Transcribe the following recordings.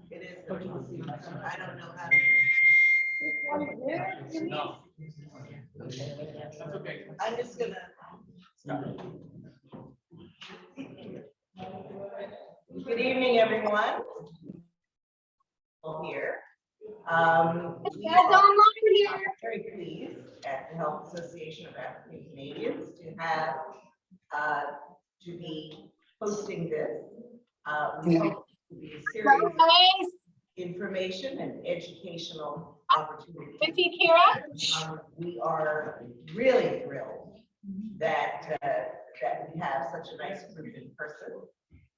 It is going to seem like I don't know how to. No. Okay. That's okay. I'm just gonna start. Good evening, everyone. Here. We are very pleased at the Health Association of African Canadians to have to be hosting this. We hope to be a serious information and educational opportunity. We are really thrilled that that we have such a nice group in person,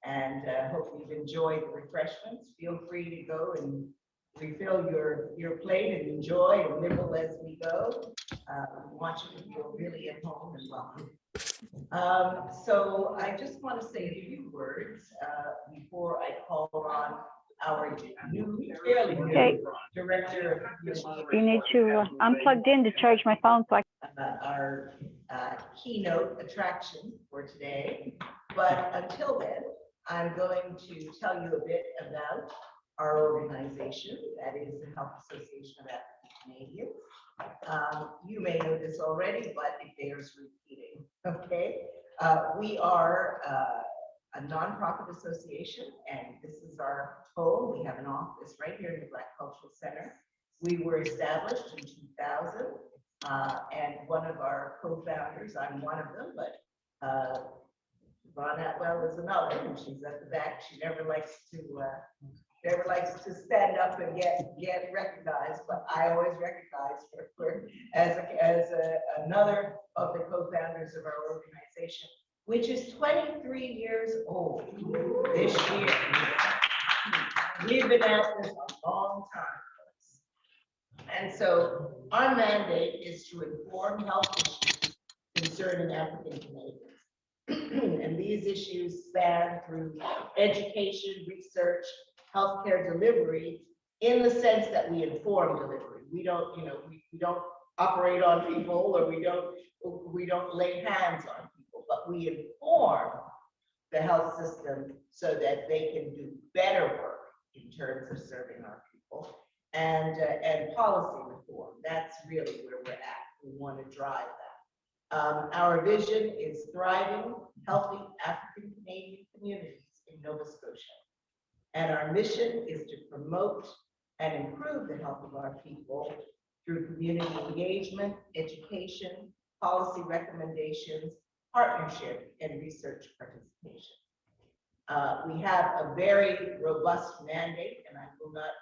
and hope you've enjoyed the refreshments. Feel free to go and refill your plate and enjoy and nibble as we go. We want you to feel really at home and welcome. So I just want to say a few words before I call on our new, fairly new director of community. You need to, I'm plugged in to charge my phone, so I our keynote attraction for today. But until then, I'm going to tell you a bit about our organization, that is the Health Association of African Canadians. You may know this already, but it bears repeating. Okay, we are a nonprofit association, and this is our home. We have an office right here in the Black Cultural Center. We were established in 2000, and one of our co-founders, I'm one of them, but Yvonne Atwell is another, and she's at the back. She never likes to stand up and get recognized, but I always recognize her as another of the co-founders of our organization, which is 23 years old this year. We've been at this a long time. And so our mandate is to inform health issues concerning African Canadians. And these issues span through education, research, healthcare delivery, in the sense that we inform delivery. We don't, we don't operate on people, or we don't lay hands on people, but we inform the health system so that they can do better work in terms of serving our people. And policy reform, that's really where we're at. We want to drive that. Our vision is thriving, healthy African Canadian communities in Nova Scotia. And our mission is to promote and improve the health of our people through community engagement, education, policy recommendations, partnership, and research participation. We have a very robust mandate, and I will not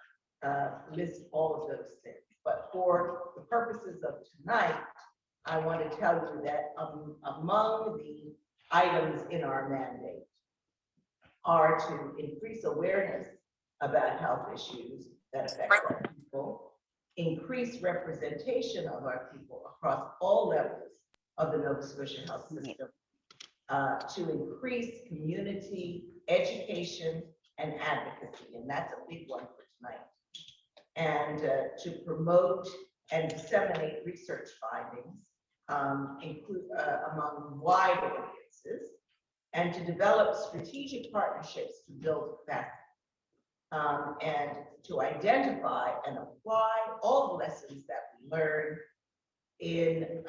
list all of those things, but for the purposes of tonight, I want to tell you that among the items in our mandate are to increase awareness about health issues that affect our people, increase representation of our people across all levels of the Nova Scotia health system, to increase community education and advocacy, and that's a big one for tonight, and to promote and disseminate research findings among wide audiences, and to develop strategic partnerships to build capacity, and to identify and apply all the lessons that we learn in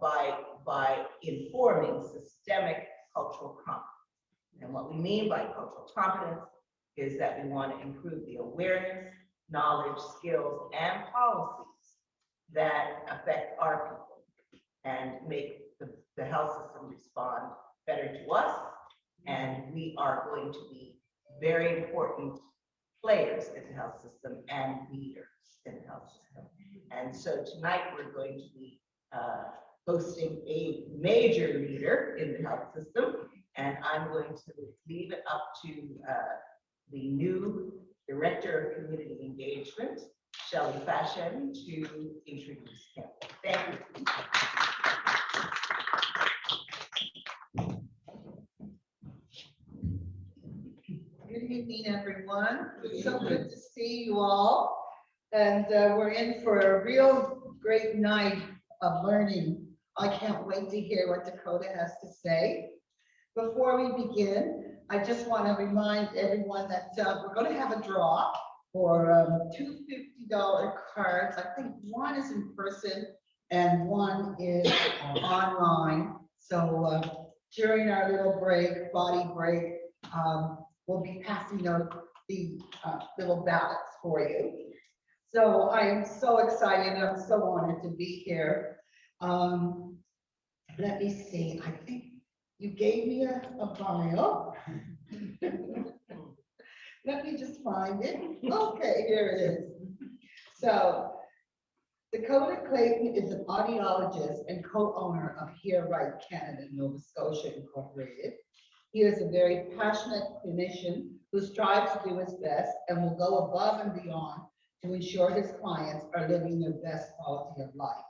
by informing systemic cultural competence. And what we mean by cultural competence is that we want to improve the awareness, knowledge, skills, and policies that affect our people and make the health system respond better to us. And we are going to be very important players in the health system and leaders in the health system. And so tonight we're going to be hosting a major leader in the health system, and I'm going to leave it up to the new Director of Community Engagement, Shelley Fashion, to introduce him. Thank you. Good evening, everyone. It's so good to see you all. And we're in for a real great night of learning. I can't wait to hear what Dekota has to say. Before we begin, I just want to remind everyone that we're going to have a draw for two $50 cards. I think one is in person and one is online. So during our little break, body break, we'll be passing out the little ballots for you. So I am so excited. I'm so honored to be here. Let me see. I think you gave me a bio. Let me just find it. Okay, here it is. So Dekota Clayton is an audiologist and co-owner of Hear Right Canada, Nova Scotia Incorporated. He is a very passionate clinician who strives to do his best and will go above and beyond to ensure his clients are living their best quality of life.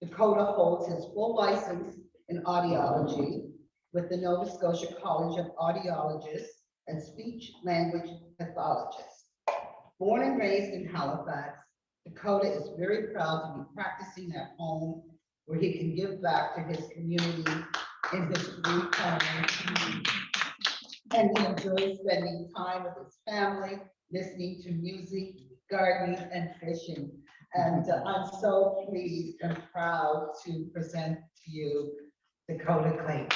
Dekota holds his full license in audiology with the Nova Scotia College of Audiologists and Speech Language Pathologists. Born and raised in Halifax, Dekota is very proud to be practicing at home where he can give back to his community in his free time. And he enjoys spending time with his family, listening to music, gardening, and fishing. And I'm so pleased and proud to present to you Dekota Clayton.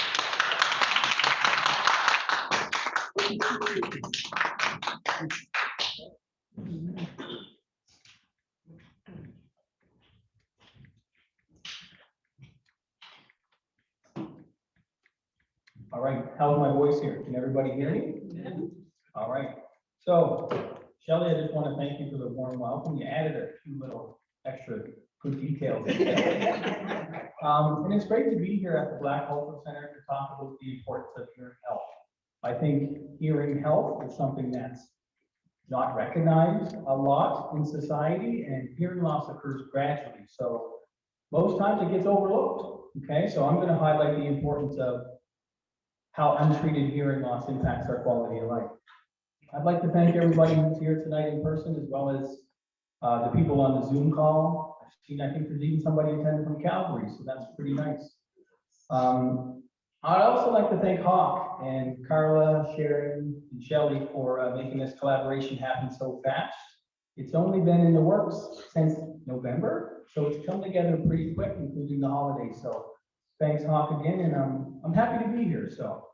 All right, how's my voice here? Can everybody hear me? All right. So, Shelley, I just want to thank you for the warm welcome. You added a few little extra good details. And it's great to be here at the Black Cultural Center to talk about the importance of hearing health. I think hearing health is something that's not recognized a lot in society, and hearing loss occurs gradually. So most times it gets overlooked. Okay, so I'm going to highlight the importance of how untreated hearing loss impacts our quality of life. I'd like to thank everybody who's here tonight in person, as well as the people on the Zoom call. I've seen, I think there's even somebody attending from Calgary, so that's pretty nice. I'd also like to thank HAAC and Carla, Sharon, and Shelley for making this collaboration happen so fast. It's only been in the works since November, so it's come together pretty quick, including the holidays. So thanks, HAAC, again, and I'm happy to be here. So,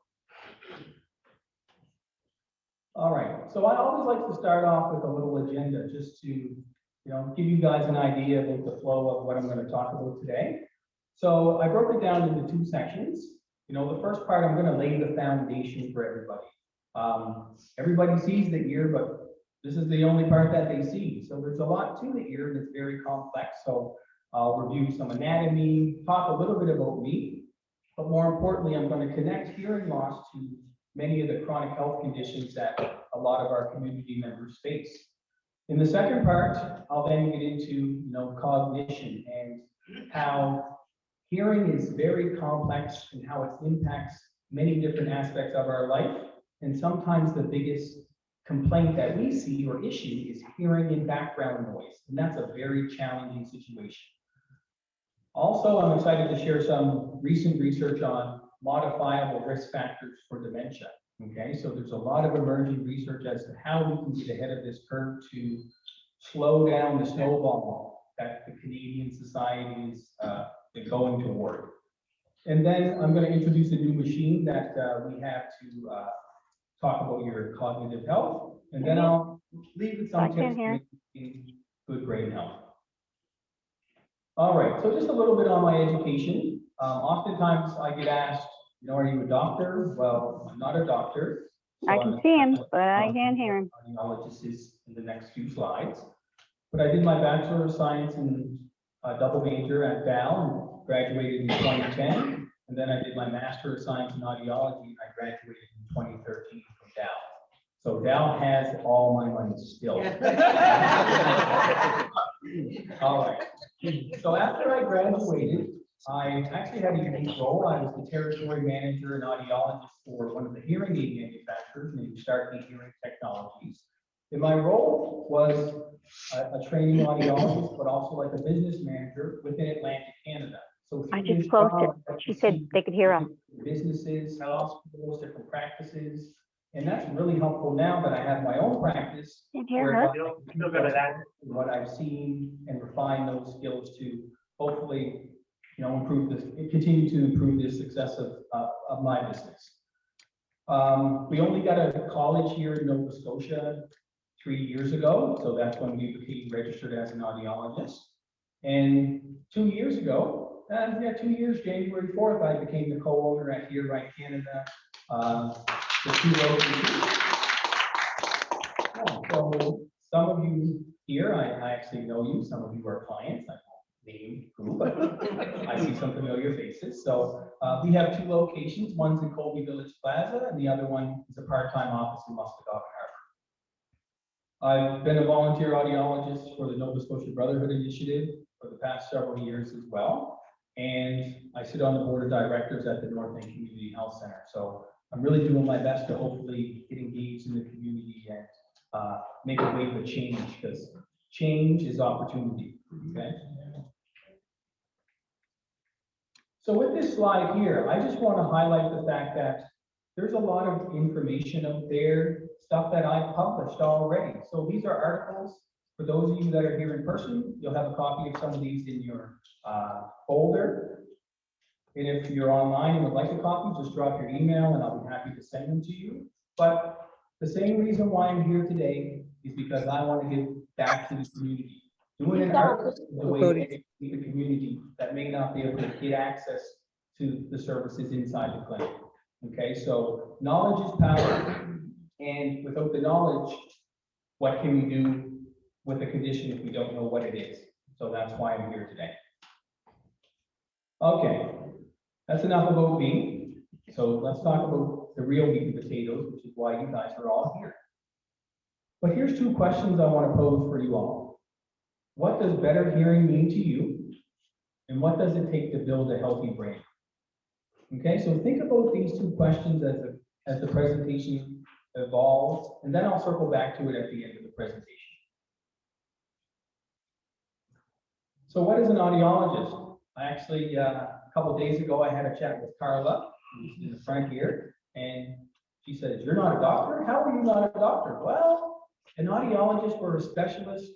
all right. So I always like to start off with a little agenda, just to give you guys an idea about the flow of what I'm going to talk about today. So I broke it down into two sections. The first part, I'm going to lay the foundation for everybody. Everybody sees the ear, but this is the only part that they see. So there's a lot to the ear that's very complex. So I'll review some anatomy, talk a little bit about me, but more importantly, I'm going to connect hearing loss to many of the chronic health conditions that a lot of our community members face. In the second part, I'll then get into cognition and how hearing is very complex and how it impacts many different aspects of our life. And sometimes the biggest complaint that we see or issue is hearing in background noise. And that's a very challenging situation. Also, I'm excited to share some recent research on modifiable risk factors for dementia. Okay, so there's a lot of emerging research as to how we can get ahead of this curve to slow down the snowball that the Canadian society is going toward. And then I'm going to introduce a new machine that we have to talk about your cognitive health. And then I'll leave with some tips in good brain health. All right, so just a little bit on my education. Oftentimes I get asked, are you a doctor? Well, I'm not a doctor. So I can see him, but I can't hear him. Audiologist is in the next few slides. But I did my Bachelor of Science in double major at Val and graduated in 2010. And then I did my Master of Science in Audiology and I graduated in 2013 from Val. So Val has all my money still. All right. So after I graduated, I actually had a unique role. I was the territory manager and audiologist for one of the hearing aid manufacturers named Starkey Hearing Technologies. And my role was a training audiologist, but also like a business manager within Atlantic Canada. So I just closed it. She said they could hear us. Businesses, hospitals, different practices, And that's really helpful now that I have my own practice. Did you hear whereby her? I can use what I've seen and refine those skills to hopefully, improve this, continue to improve the success of my business. We only got a college here in Nova Scotia 3 years ago, so that's when we became registered as an audiologist. And 2 years ago, 2 years, January 4th, I became the co-owner at Here Right Canada. The two locations. So some of you here, I actually know you, some of you are clients, I won't name who, but I see some familiar faces. So we have 2 locations, one's in Colby Village Plaza, and the other one is a part-time office in Muscatog Harbor. I've been a volunteer audiologist for the Nova Scotia Brotherhood Initiative for the past several years as well. And I sit on the board of directors at the North End Community Health Center. So I'm really doing my best to hopefully get engaged in the community and make a wave of change, because change is opportunity, okay? So with this slide here, I just want to highlight the fact that there's a lot of information out there, stuff that I've published already. So these are articles. For those of you that are here in person, you'll have a copy of some of these in your folder. And if you're online and would like a copy, just drop your email and I'll be happy to send them to you. But the same reason why I'm here today is because I want to give back to the community. Doing an article is a way to educate the community that may not be able to get access to the services inside the clinic. Okay, so knowledge is power. And without the knowledge, what can we do with a condition if we don't know what it is? So that's why I'm here today. Okay. That's enough about me. So let's talk about the real meat and potatoes, which is why you guys are all here. But here's 2 questions I want to pose for you all. What does better hearing mean to you? And what does it take to build a healthy brain? Okay, so think about these 2 questions as the presentation evolves, and then I'll circle back to it at the end of the presentation. So what is an audiologist? I actually, a couple of days ago, I had a chat with Carla, who's in the front here, and she said, "You're not a doctor? How are you not a doctor?" Well, an audiologist, we're a specialist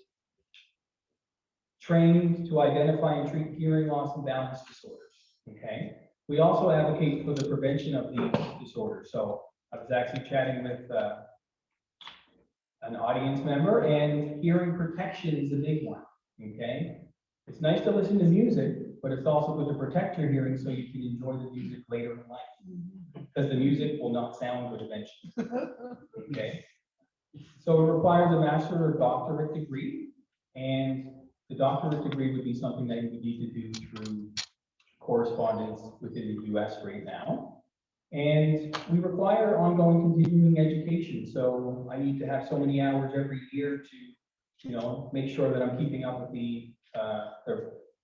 trained to identify and treat hearing loss and balance disorders, okay? We also advocate for the prevention of these disorders. So I was actually chatting with an audience member, and hearing protection is a big one, okay? It's nice to listen to music, but it's also good to protect your hearing so you can enjoy the music later in life, because the music will not sound good eventually, okay? So it requires a master or doctorate degree, and the doctorate degree would be something that you would need to do through correspondence within the US right now. And we require ongoing continuing education. So I need to have so many hours every year to, make sure that I'm keeping up with the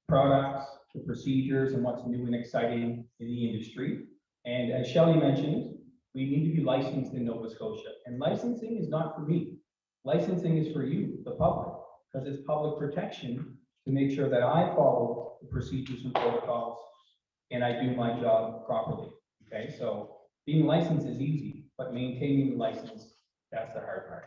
products, the procedures, and what's new and exciting in the industry. And as Shelley mentioned, we need to be licensed in Nova Scotia. And licensing is not for me. Licensing is for you, the public, because it's public protection to make sure that I follow the procedures and protocols and I do my job properly. Okay, so being licensed is easy, but maintaining the license, that's the hard part.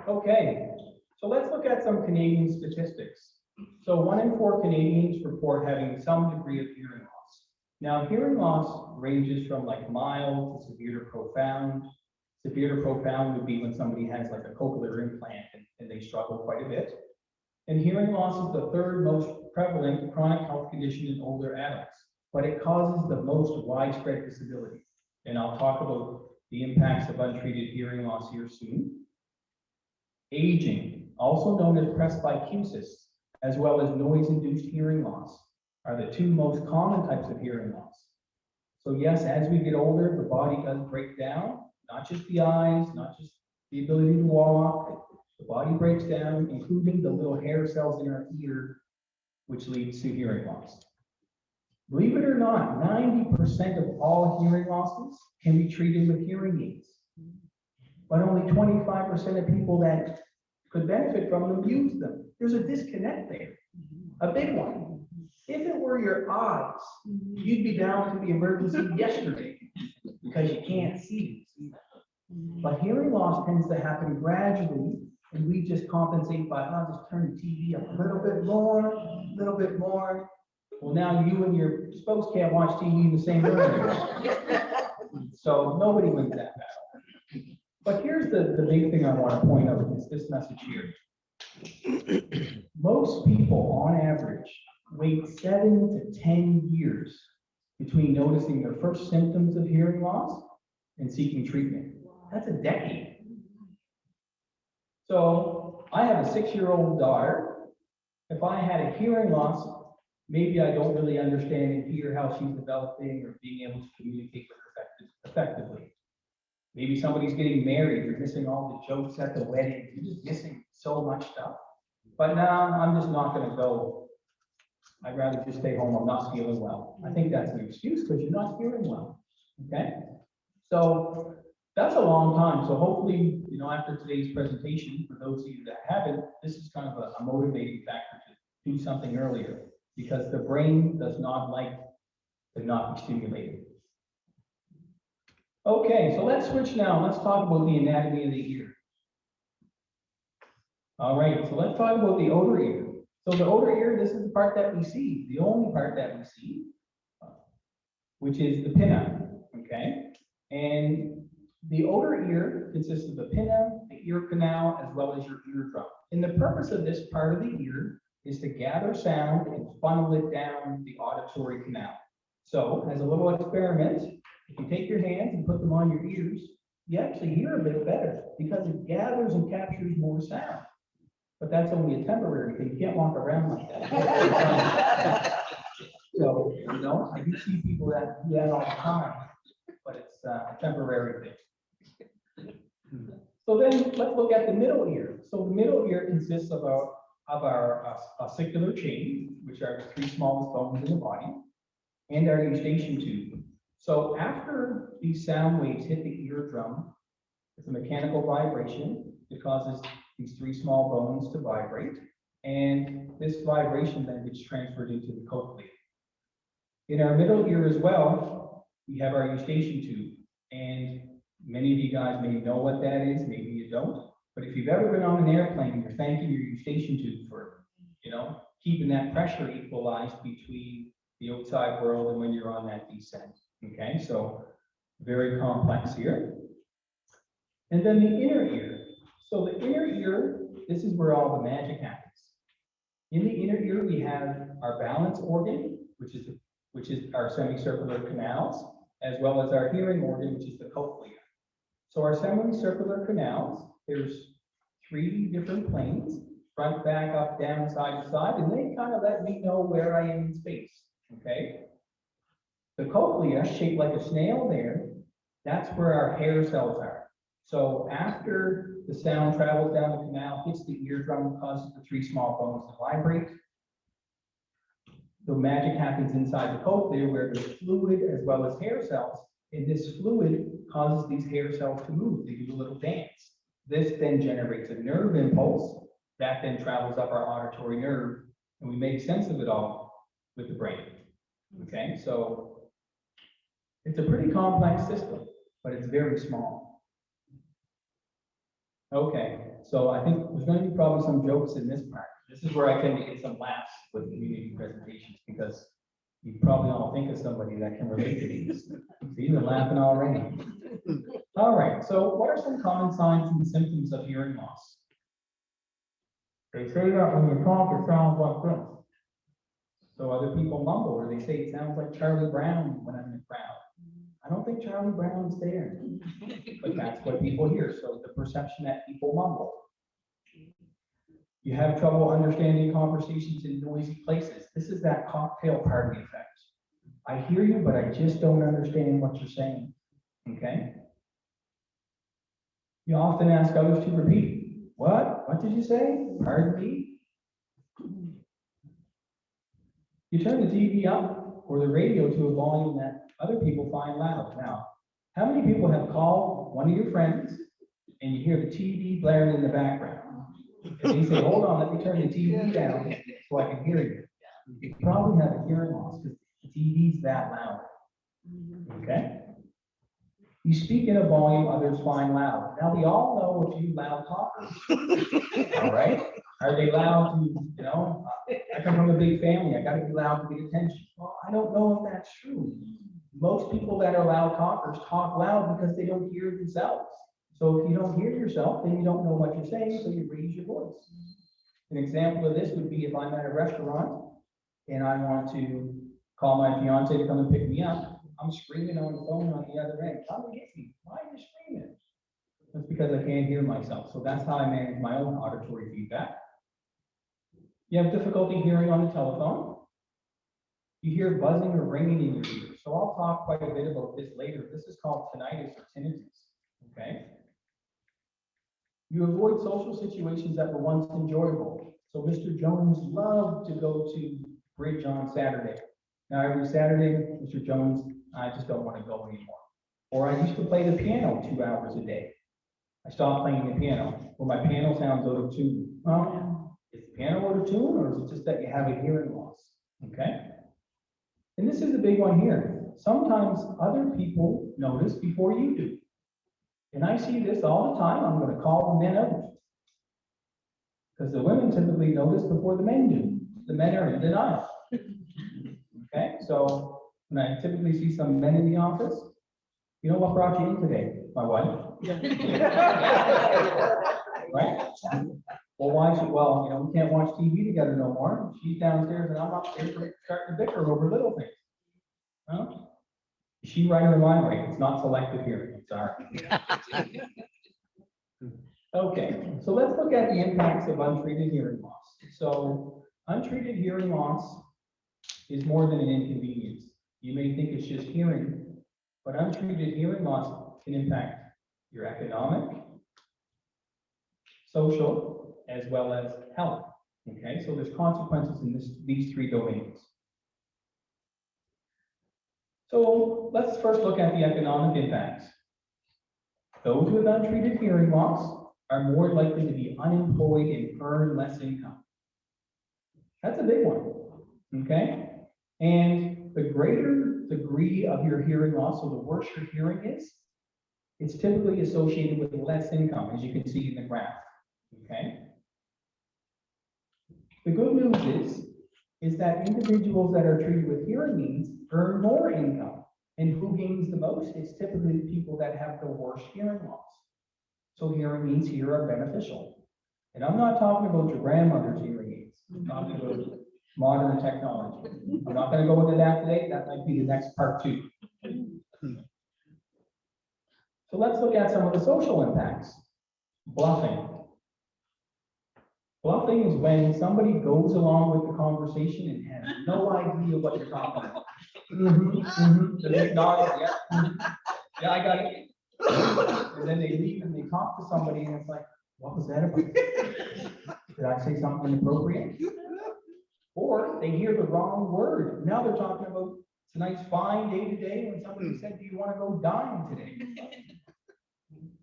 Okay, so let's look at some Canadian statistics. So 1 in 4 Canadians report having some degree of hearing loss. Now, hearing loss ranges from like mild to severe to profound. Severe to profound would be when somebody has like a cochlear implant and they struggle quite a bit. And hearing loss is the 3rd most prevalent chronic health condition in older adults, but it causes the most widespread disability. And I'll talk about the impacts of untreated hearing loss here soon. Aging, also known as presbycusis, as well as noise-induced hearing loss, are the 2 most common types of hearing loss. So yes, as we get older, the body does break down, not just the eyes, not just the ability to walk. The body breaks down, including the little hair cells in our ear, which leads to hearing loss. Believe it or not, 90% of all hearing losses can be treated with hearing aids. But only 25% of people that could benefit from them use them. There's a disconnect there, a big one. If it were your eyes, you'd be down to the emergency yesterday. because you can't see. But hearing loss tends to happen gradually, and we just compensate by, oh, just turn the TV up a little bit more, a little bit more. Well, now you and your spouse can't watch TV in the same room anymore. So nobody wins that battle. But here's the big thing I want to point out is this message here. Most people, on average, wait 7 to 10 years between noticing their first symptoms of hearing loss and seeking treatment. That's a decade. So I have a 6-year-old daughter. If I had a hearing loss, maybe I don't really understand and hear how she's developing or being able to communicate with her effectively. Maybe somebody's getting married, you're missing all the jokes at the wedding, you're just missing so much stuff. But now I'm just not going to go. I'd rather just stay home, I'm not feeling well. I think that's an excuse because you're not feeling well, okay? So that's a long time. So hopefully, you know, after today's presentation, for those of you that haven't, this is kind of a motivating factor to do something earlier because the brain does not like to not be stimulated. Okay, so let's switch now. Let's talk about the anatomy of the ear. All right, so let's talk about the outer ear. So the outer ear, this is the part that we see, the only part that we see, which is the pinna, okay? And the outer ear consists of the pinna, the ear canal, as well as your eardrum. And the purpose of this part of the ear is to gather sound and funnel it down the auditory canal. So as a little experiment, if you take your hands and put them on your ears, you actually hear a bit better because it gathers and captures more sound. But that's only a temporary thing. You can't walk around like that. So, you know, I do see people that do that all the time, but it's a temporary thing. So then let's look at the middle ear. So the middle ear consists of our ossicular chain, which are the 3 smallest bones in the body, and our eustachian tube. So after these sound waves hit the eardrum, it's a mechanical vibration. It causes these 3 small bones to vibrate, and this vibration then gets transferred into the cochlea. In our middle ear as well, we have our eustachian tube, and many of you guys may know what that is, maybe you don't, but if you've ever been on an airplane, you're thanking your eustachian tube for, you know, keeping that pressure equalized between the outside world and when you're on that descent, okay? So very complex here. And then the inner ear. So the inner ear, this is where all the magic happens. In the inner ear, we have our balance organ, which is our semicircular canals, as well as our hearing organ, which is the cochlea. So our semicircular canals, there's 3 different planes, front, back, up, down, side to side, and they kind of let me know where I am in space, okay? The cochlea, shaped like a snail there, that's where our hair cells are. So after the sound travels down the canal, hits the eardrum, causes the 3 small bones to vibrate. The magic happens inside the cochlea where there's fluid as well as hair cells. And this fluid causes these hair cells to move. They do a little dance. This then generates a nerve impulse that then travels up our auditory nerve, and we make sense of it all with the brain. Okay, so it's a pretty complex system, but it's very small. Okay, so I think there's going to be probably some jokes in this part. This is where I tend to get some laughs with community presentations because you probably all think of somebody that can relate to these. So you're laughing already. All right, so what are some common signs and symptoms of hearing loss? They say that when you talk, it sounds like this. So other people mumble, or they say it sounds like Charlie Brown when I'm in the crowd. I don't think Charlie Brown's there, but that's what people hear. So the perception that people mumble. You have trouble understanding conversations in noisy places. This is that cocktail party effect. I hear you, but I just don't understand what you're saying, okay? You often ask others to repeat. What? What did you say? Pardon me? You turn the TV up or the radio to a volume that other people find loud. Now, how many people have called one of your friends and you hear the TV blaring in the background? And you say, hold on, let me turn the TV down so I can hear you. You probably have a hearing loss because the TV's that loud. Okay? You speak in a volume others find loud. Now, we all know a few loud talkers, all right? Are they loud to, I come from a big family, I gotta be loud to get attention. Well, I don't know if that's true. Most people that are loud talkers talk loud because they don't hear themselves. So if you don't hear yourself, then you don't know what you're saying, so you raise your voice. An example of this would be if I'm at a restaurant and I want to call my fiance to come and pick me up, I'm screaming on the phone on the other end, come and get me. Why are you screaming? That's because I can't hear myself. So that's how I manage my own auditory feedback. You have difficulty hearing on the telephone. You hear buzzing or ringing in your ears. So I'll talk quite a bit about this later. This is called tinnitus or tinnitus, okay? You avoid social situations that were once enjoyable. So Mr. Jones loved to go to bridge on Saturday. Now every Saturday, Mr. Jones, I just don't want to go anymore. Or I used to play the piano 2 hours a day. I stopped playing the piano, or my piano sounds out of tune. Well, is the piano out of tune, or is it just that you have a hearing loss? Okay? And this is the big one here. Sometimes other people notice before you do. And I see this all the time. I'm going to call the men out. Because the women typically notice before the men do. The men are in denial. Okay, so when I typically see some men in the office, you know what brought you in today? My wife. Right? Well, why should, we can't watch TV together no more. She's downstairs and I'm upstairs starting to bicker over little things. Huh? Is she right or am I right? It's not selective hearing, I'm sorry. Okay, so let's look at the impacts of untreated hearing loss. So untreated hearing loss is more than an inconvenience. You may think it's just hearing, but untreated hearing loss can impact your economic, social, as well as health. Okay, so there's consequences in these three domains. So let's first look at the economic impacts. Those with untreated hearing loss are more likely to be unemployed and earn less income. That's a big one, okay? And the greater degree of your hearing loss, so the worse your hearing is, it's typically associated with less income, as you can see in the graph, okay? The good news is that individuals that are treated with hearing aids earn more income. And who gains the most? It's typically the people that have the worst hearing loss. So hearing aids here are beneficial. And I'm not talking about your grandmother's hearing aids. I'm talking about modern technology. I'm not going to go into that today. That might be the next part 2. So let's look at some of the social impacts. Bluffing. Bluffing is when somebody goes along with the conversation and has no idea what you're talking about. So they nod, yeah, I got it. And then they leave and they talk to somebody and it's like, what was that about? Did I say something inappropriate? Or they hear the wrong word. Now they're talking about tonight's fine day today when somebody said, do you want to go dine today?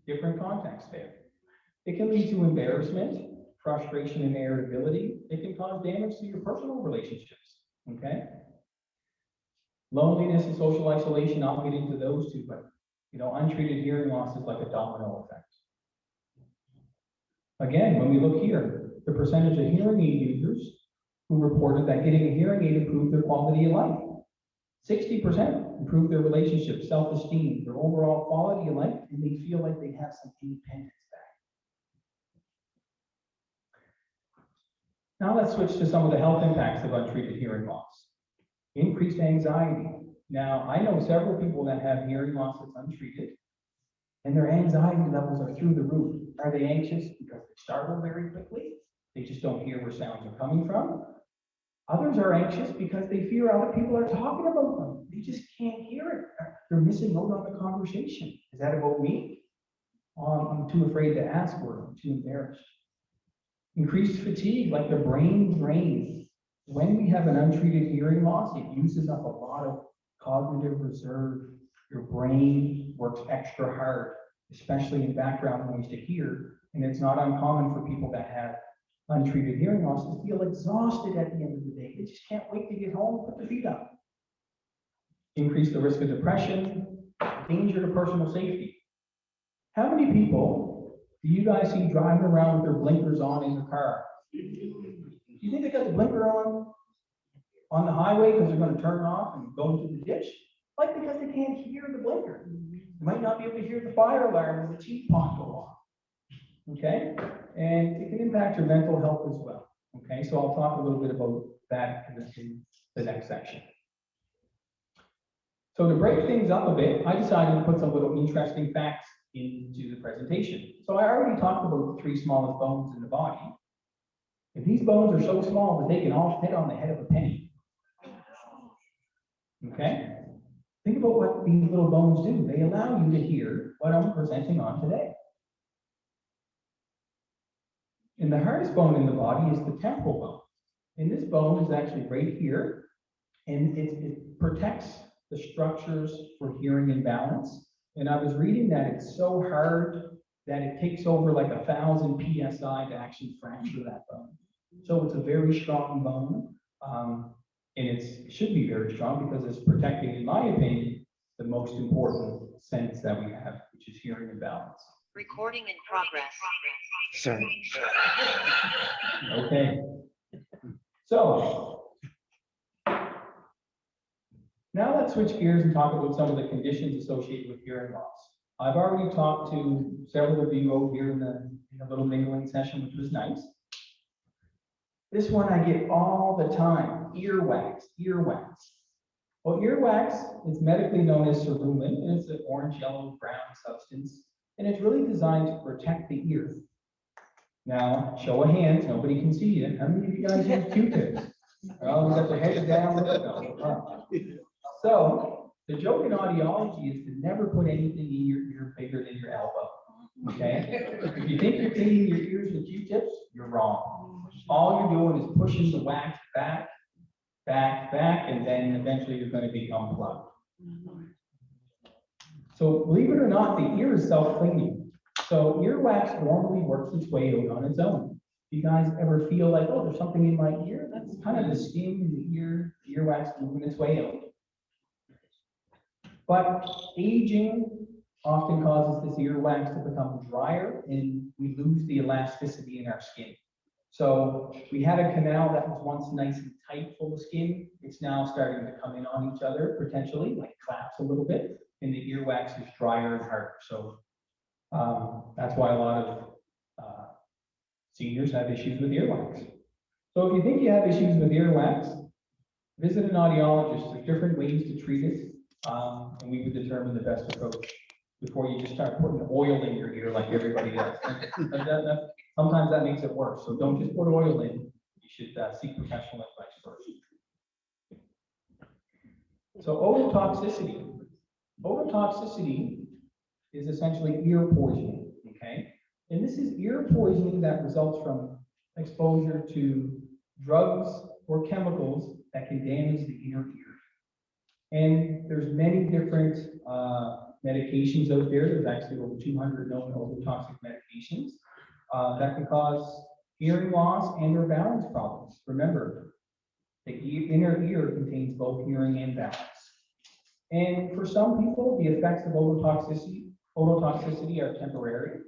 Different context there. It can lead to embarrassment, frustration, and irritability. It can cause damage to your personal relationships, okay? Loneliness and social isolation, I'll get into those two, but untreated hearing loss is like a domino effect. Again, when we look here, the percentage of hearing aid users who reported that getting a hearing aid improved their quality of life. 60% improved their relationship, self-esteem, their overall quality of life, and they feel like they have some independence back. Now let's switch to some of the health impacts of untreated hearing loss. Increased anxiety. Now, I know several people that have hearing loss that's untreated, and their anxiety levels are through the roof. Are they anxious because they startle very quickly? They just don't hear where sounds are coming from. Others are anxious because they fear other people are talking about them. They just can't hear it. They're missing out on the conversation. Is that about me? I'm too afraid to ask, or I'm too embarrassed. Increased fatigue, like the brain drains. When we have an untreated hearing loss, it uses up a lot of cognitive reserve. Your brain works extra hard, especially in background noise to hear. And it's not uncommon for people that have untreated hearing loss to feel exhausted at the end of the day. They just can't wait to get home and put their feet up. Increase the risk of depression, danger to personal safety. How many people do you guys see driving around with their blinkers on in the car? Do you think they got the blinker on the highway because they're going to turn off and go into the ditch? Like, because they can't hear the blinker. They might not be able to hear the fire alarm or the cheat pot go off. Okay? And it can impact your mental health as well. Okay, so I'll talk a little bit about that in the next section. So to break things up a bit, I decided to put some little interesting facts into the presentation. So I already talked about the 3 smallest bones in the body. If these bones are so small that they can all fit on the head of a penny. Okay? Think about what these little bones do. They allow you to hear what I'm presenting on today. And the hardest bone in the body is the temporal bone. And this bone is actually right here, and it protects the structures for hearing and balance. And I was reading that it's so hard that it takes over like 1,000 PSI to actually fracture that bone. So it's a very strong bone, and it should be very strong because it's protecting, in my opinion, the most important sense that we have, which is hearing and balance. Recording in progress. Sorry. Okay. So now let's switch gears and talk about some of the conditions associated with hearing loss. I've already talked to several of you over here in the little mingling session, which was nice. This one I get all the time, earwax, earwax. Well, earwax is medically known as cerumen, and it's an orange, yellow, brown substance, and it's really designed to protect the ear. Now, show of hands, nobody can see it. How many of you guys use Q-tips? Oh, you got their heads down. No. So, the joke in audiology is to never put anything in your ear bigger than your elbow. Okay? If you think you're cleaning your ears with Q-tips, you're wrong. All you're doing is pushing the wax back, back, back, and then eventually you're going to be unplugged. So, believe it or not, the ear is self-cleaning. So earwax normally works its way out on its own. You guys ever feel like, oh, there's something in my ear? That's kind of the skin in the ear, the earwax moving its way out. But aging often causes this earwax to become drier and we lose the elasticity in our skin. So we had a canal that was once nice and tight full of skin. It's now starting to come in on each other, potentially, like collapse a little bit, and the earwax is drier and harder. So that's why a lot of seniors have issues with earwax. So if you think you have issues with earwax, visit an audiologist. There's different ways to treat it, and we would determine the best approach before you just start putting oil in your ear like everybody does. Sometimes that makes it worse. So don't just put oil in. You should seek professional advice first. So ototoxicity. Ototoxicity is essentially ear poisoning, okay? And this is ear poisoning that results from exposure to drugs or chemicals that can damage the inner ear. And there's many different medications out there. There's actually over 200 known ototoxic medications that can cause hearing loss and or balance problems. Remember, the inner ear contains both hearing and balance. And for some people, the effects of ototoxicity are temporary,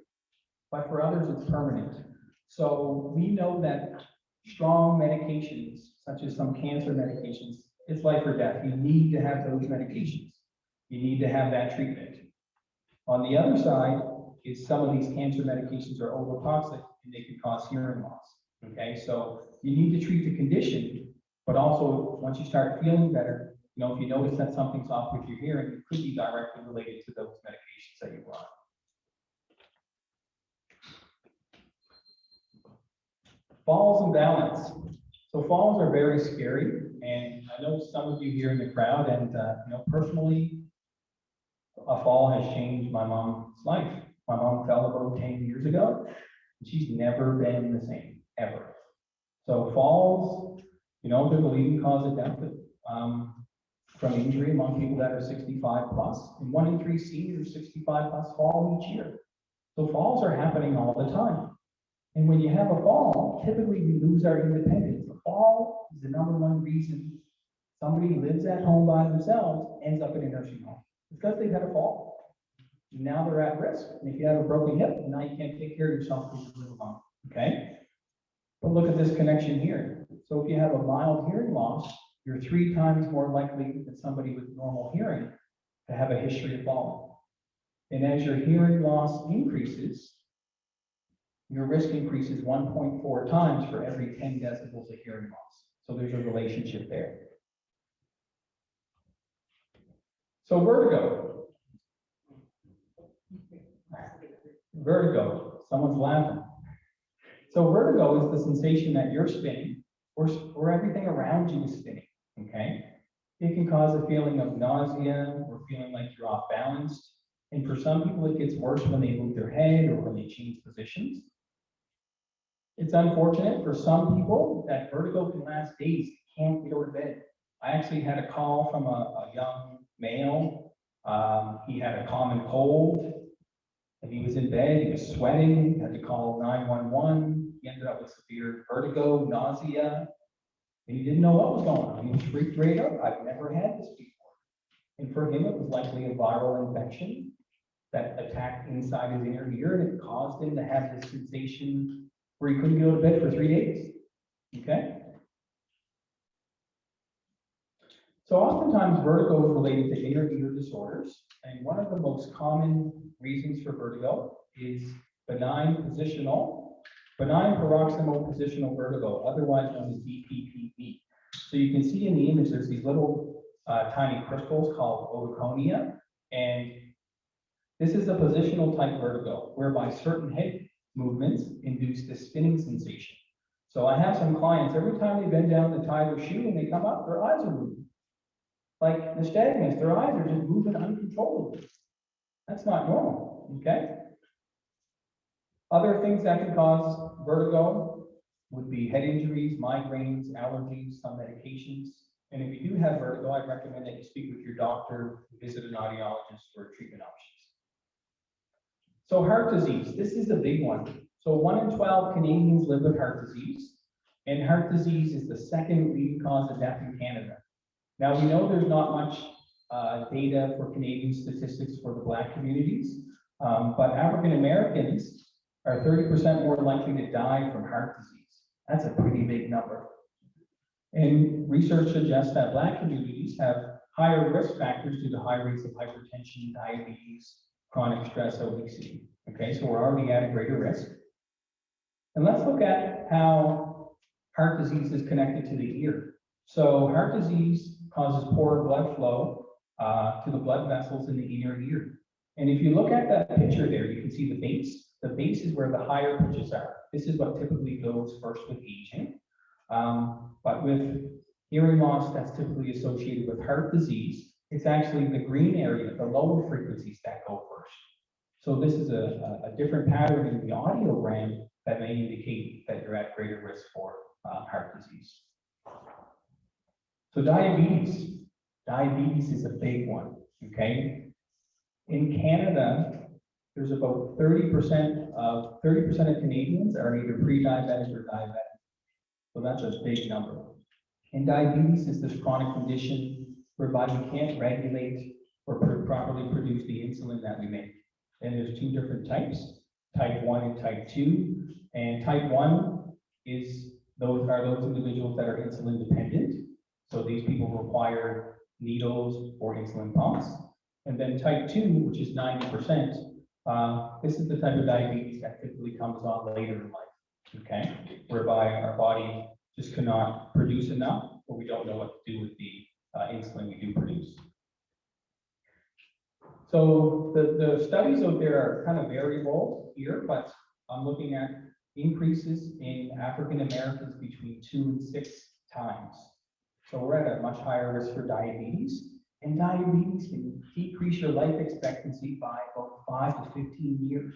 but for others, it's permanent. So we know that strong medications, such as some cancer medications, it's life or death. You need to have those medications. You need to have that treatment. On the other side is some of these cancer medications are ototoxic and they can cause hearing loss. Okay, so you need to treat the condition, but also once you start feeling better, you know, if you notice that something's off with your hearing, it could be directly related to those medications that you're on. Falls and balance. So falls are very scary, and I know some of you here in the crowd, and you know, personally, a fall has changed my mom's life. My mom fell about 10 years ago, and she's never been the same, ever. So falls, you know, they're the leading cause of death from injury among people that are 65 plus, and 1 in 3 seniors 65 plus fall each year. So falls are happening all the time. And when you have a fall, typically we lose our independence. A fall is the #1 reason somebody who lives at home by themselves ends up in a nursing home. Because they've had a fall. Now they're at risk. And if you have a broken hip, now you can't take care of yourself for a little while, okay? But look at this connection here. So if you have a mild hearing loss, you're 3 times more likely than somebody with normal hearing to have a history of falling. And as your hearing loss increases, your risk increases 1.4 times for every 10 decibels of hearing loss. So there's a relationship there. So vertigo. Vertigo, someone's laughing. So vertigo is the sensation that you're spinning or everything around you is spinning, okay? It can cause a feeling of nausea or feeling like you're off balance. And for some people, it gets worse when they move their head or when they change positions. It's unfortunate for some people that vertigo can last days, can't get out of bed. I actually had a call from a young male. He had a common cold and he was in bed, he was sweating, had to call 911. He ended up with severe vertigo, nausea, and he didn't know what was going on. He was freaked right out. I've never had this before. And for him, it was likely a viral infection that attacked inside his inner ear, and it caused him to have this sensation where he couldn't go to bed for 3 days, okay? So oftentimes vertigo is related to inner ear disorders, and one of the most common reasons for vertigo is benign paroxysmal positional vertigo, otherwise known as BPPV. So you can see in the image, there's these little tiny crystals called otoconia, and this is a positional type vertigo, whereby certain head movements induce this spinning sensation. So I have some clients, every time they bend down to tie their shoe and they come up, their eyes are moving. Like nystagmus, their eyes are just moving uncontrollably. That's not normal, okay? Other things that can cause vertigo would be head injuries, migraines, allergies, some medications. And if you do have vertigo, I recommend that you speak with your doctor, visit an audiologist for treatment options. So heart disease, this is a big one. So 1 in 12 Canadians live with heart disease, and heart disease is the second leading cause of death in Canada. Now, we know there's not much data for Canadian statistics for the Black communities, but African Americans are 30% more likely to die from heart disease. That's a pretty big number. And research suggests that Black communities have higher risk factors due to high rates of hypertension, diabetes, chronic stress, obesity. Okay, so we're already at a greater risk. And let's look at how heart disease is connected to the ear. So heart disease causes poor blood flow to the blood vessels in the inner ear. And if you look at that picture there, you can see the base. The base is where the higher pitches are. This is what typically goes first with aging. But with hearing loss that's typically associated with heart disease, it's actually the green area, the lower frequencies that go first. So this is a different pattern in the audiogram that may indicate that you're at greater risk for heart disease. So diabetes. Diabetes is a big one, okay? In Canada, there's about 30% of Canadians are either pre-diabetic or diabetic. So that's a big number. And diabetes is this chronic condition whereby we can't regulate or properly produce the insulin that we make. And there's 2 different types, type 1 and type 2. And type 1 is those individuals that are insulin dependent. So these people require needles or insulin pumps. And then type 2, which is 90%, this is the type of diabetes that typically comes on later in life, okay? Whereby our body just cannot produce enough, or we don't know what to do with the insulin we do produce. So the studies out there are kind of variable here, but I'm looking at increases in African Americans between 2 and 6 times. So we're at a much higher risk for diabetes, and diabetes can decrease your life expectancy by about 5 to 15 years.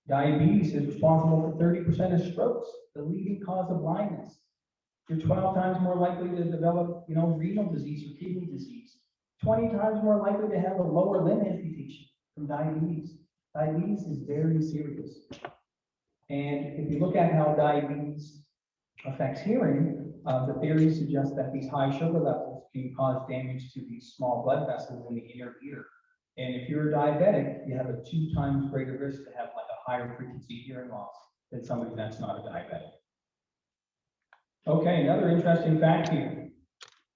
Diabetes is responsible for 30% of strokes, the leading cause of blindness. You're 12 times more likely to develop, renal disease or kidney disease. 20 times more likely to have a lower limb amputation from diabetes. Diabetes is very serious. And if you look at how diabetes affects hearing, the theory suggests that these high sugar levels can cause damage to these small blood vessels in the inner ear. And if you're a diabetic, you have a 2 times greater risk to have like a higher frequency hearing loss than somebody that's not a diabetic. Okay, another interesting fact here.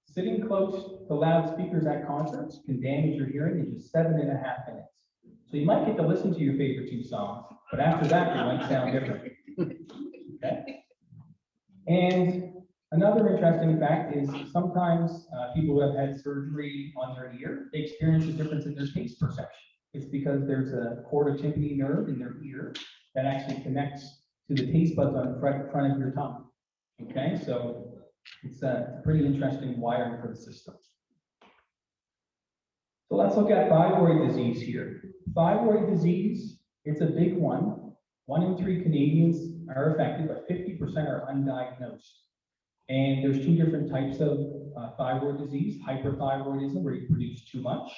Sitting close to loudspeakers at concerts can damage your hearing in just 7.5 minutes. So you might get to listen to your favorite 2 songs, but after that, they might sound different. Okay? And another interesting fact is sometimes people who have had surgery on their ear, they experience a difference in their taste perception. It's because there's a chordotympany nerve in their ear that actually connects to the taste buds on the front of your tongue. Okay, so it's a pretty interesting wiring for the system. So let's look at thyroid disease here. Thyroid disease, it's a big one. 1 in 3 Canadians are affected, but 50% are undiagnosed. And there's 2 different types of thyroid disease: hyperthyroidism, where you produce too much,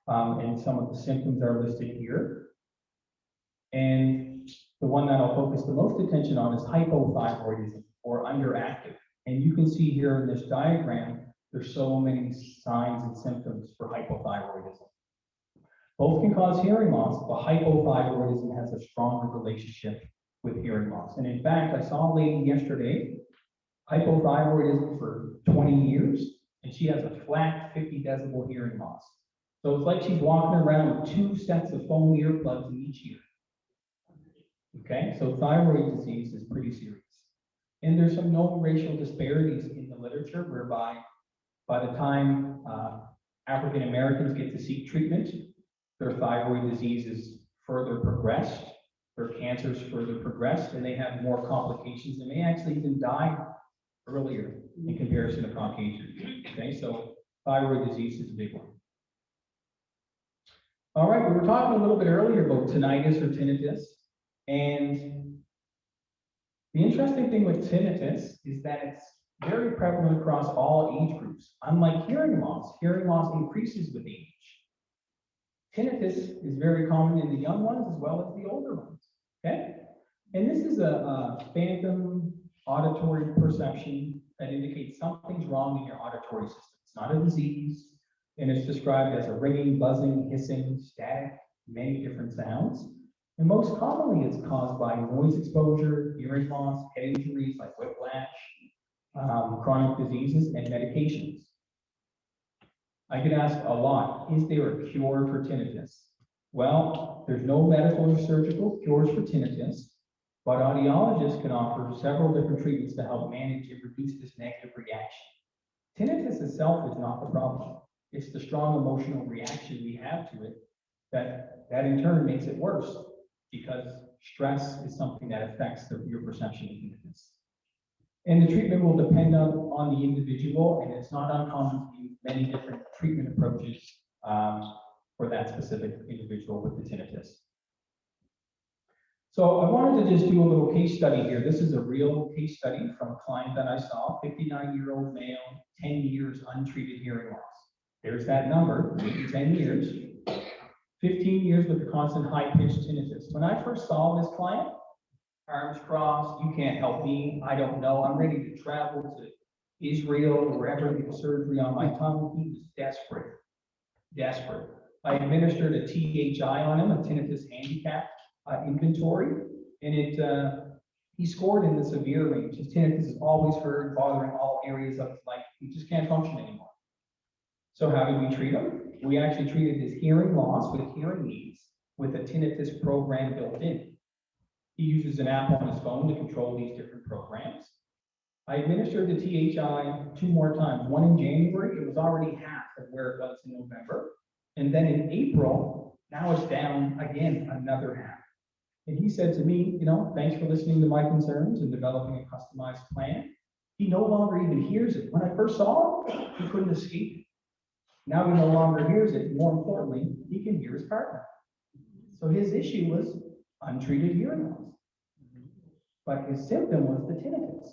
and some of the symptoms are listed here. And the one that I'll focus the most attention on is hypothyroidism, or underactive. And you can see here in this diagram, there's so many signs and symptoms for hypothyroidism. Both can cause hearing loss, but hypothyroidism has a stronger relationship with hearing loss. And in fact, I saw a lady yesterday, hypothyroidism for 20 years, and she has a flat 50 decibel hearing loss. So it's like she's walking around with 2 sets of foam earplugs in each ear. Okay, so thyroid disease is pretty serious. And there's some known racial disparities in the literature whereby by the time African Americans get to seek treatment, their thyroid disease is further progressed, their cancers further progressed, and they have more complications and may actually even die earlier in comparison to Caucasians. Okay, so thyroid disease is a big one. All right, we were talking a little bit earlier about tinnitus or tinnitus, and the interesting thing with tinnitus is that it's very prevalent across all age groups. Unlike hearing loss increases with age. Tinnitus is very common in the young ones as well as the older ones, okay? And this is a phantom auditory perception that indicates something's wrong in your auditory system. It's not a disease, and it's described as a ringing, buzzing, hissing, static, many different sounds. And most commonly, it's caused by noise exposure, hearing loss, head injuries like whiplash, chronic diseases, and medications. I get asked a lot, is there a cure for tinnitus? Well, there's no medical or surgical cures for tinnitus, but audiologists can offer several different treatments to help manage and reduce this negative reaction. Tinnitus itself is not the problem. It's the strong emotional reaction we have to it that in turn makes it worse, because stress is something that affects your perception of tinnitus. And the treatment will depend on the individual, and it's not uncommon to use many different treatment approaches for that specific individual with the tinnitus. So I wanted to just do a little case study here. This is a real case study from a client that I saw, 59-year-old male, 10 years untreated hearing loss. There's that number, 10 years. 15 years with a constant high-pitched tinnitus. When I first saw this client, arms crossed, you can't help me, I don't know, I'm ready to travel to Israel or wherever to get surgery on my tongue. He was desperate, desperate. I administered a THI on him, a tinnitus handicap inventory, and he scored in the severe range. His tinnitus is always heard, bothering all areas of his life. He just can't function anymore. So how did we treat him? We actually treated his hearing loss with hearing aids with a tinnitus program built in. He uses an app on his phone to control these different programs. I administered the THI 2 more times, one in January. It was already half of where it was in November. And then in April, now it's down again, another half. And he said to me, you know, thanks for listening to my concerns and developing a customized plan. He no longer even hears it. When I first saw him, he couldn't escape it. Now he no longer hears it. More importantly, he can hear his partner. So his issue was untreated hearing loss. But his symptom was the tinnitus.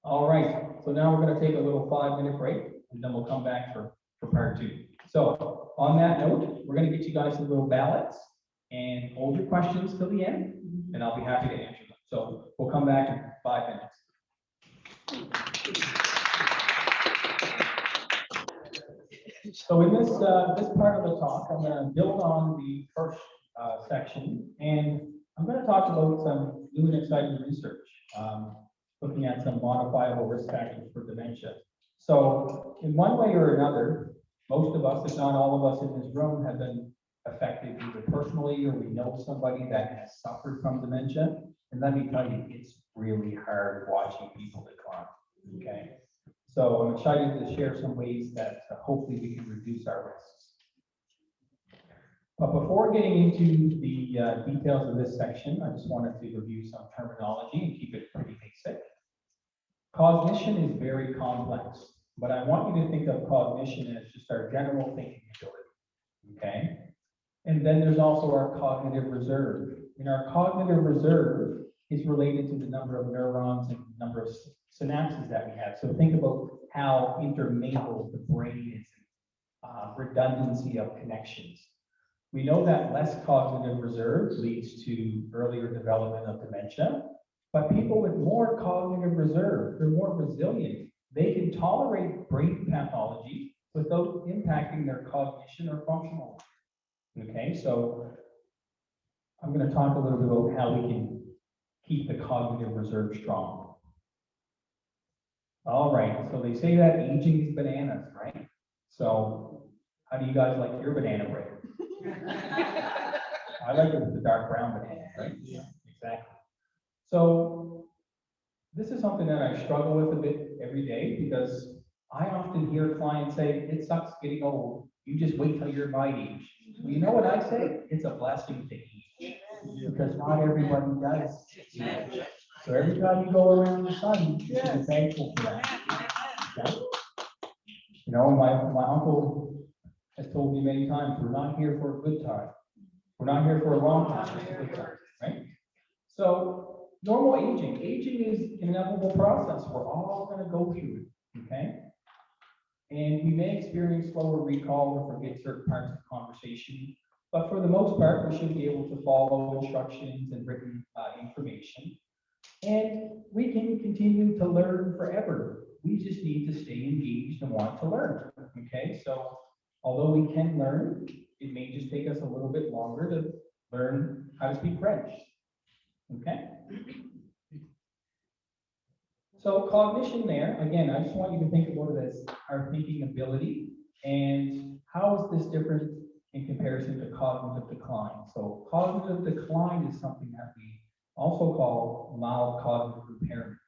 All right, so now we're going to take a little 5-minute break, and then we'll come back for part 2. So on that note, we're going to get you guys some little ballots, and hold your questions till the end, and I'll be happy to answer them. So we'll come back in 5 minutes. So in this part of the talk, I'm going to build on the first section, and I'm going to talk about some new and exciting research, looking at some modifiable risk factors for dementia. So in one way or another, most of us, if not all of us in this room, have been affected either personally or we know somebody that has suffered from dementia. And let me tell you, it's really hard watching people decline, okay? So I'm excited to share some ways that hopefully we can reduce our risks. But before getting into the details of this section, I just wanted to review some terminology and keep it pretty basic. Cognition is very complex, but I want you to think of cognition as just our general thinking ability, okay? And then there's also our cognitive reserve. And our cognitive reserve is related to the number of neurons and number of synapses that we have. So think about how intermingled the brain is, redundancy of connections. We know that less cognitive reserve leads to earlier development of dementia, but people with more cognitive reserve, they're more resilient. They can tolerate brain pathology without impacting their cognition or functional life. Okay, so I'm going to talk a little bit about how we can keep the cognitive reserve strong. All right, so they say that aging is bananas, right? So how do you guys like your banana bread? I like it with the dark brown banana, right? Yeah, exactly. So this is something that I struggle with a bit every day because I often hear clients say, it sucks getting old. You just wait till you're my age. Well, you know what I say? It's a blessing to age because not everybody does age. So every time you go around the sun, you should be thankful for that. Okay? You know, my uncle has told me many times, we're not here for a good time. We're not here for a long time, it's a good time, right? So normal aging. Aging is an inevitable process. We're all going to go through it, okay? And we may experience slower recall or forget certain parts of the conversation, but for the most part, we should be able to follow instructions and written information. And we can continue to learn forever. We just need to stay engaged and want to learn, okay? So although we can learn, it may just take us a little bit longer to learn how to speak French, okay? So cognition there, again, I just want you to think about it as our thinking ability and how is this different in comparison to cognitive decline. So cognitive decline is something that we also call mild cognitive impairment.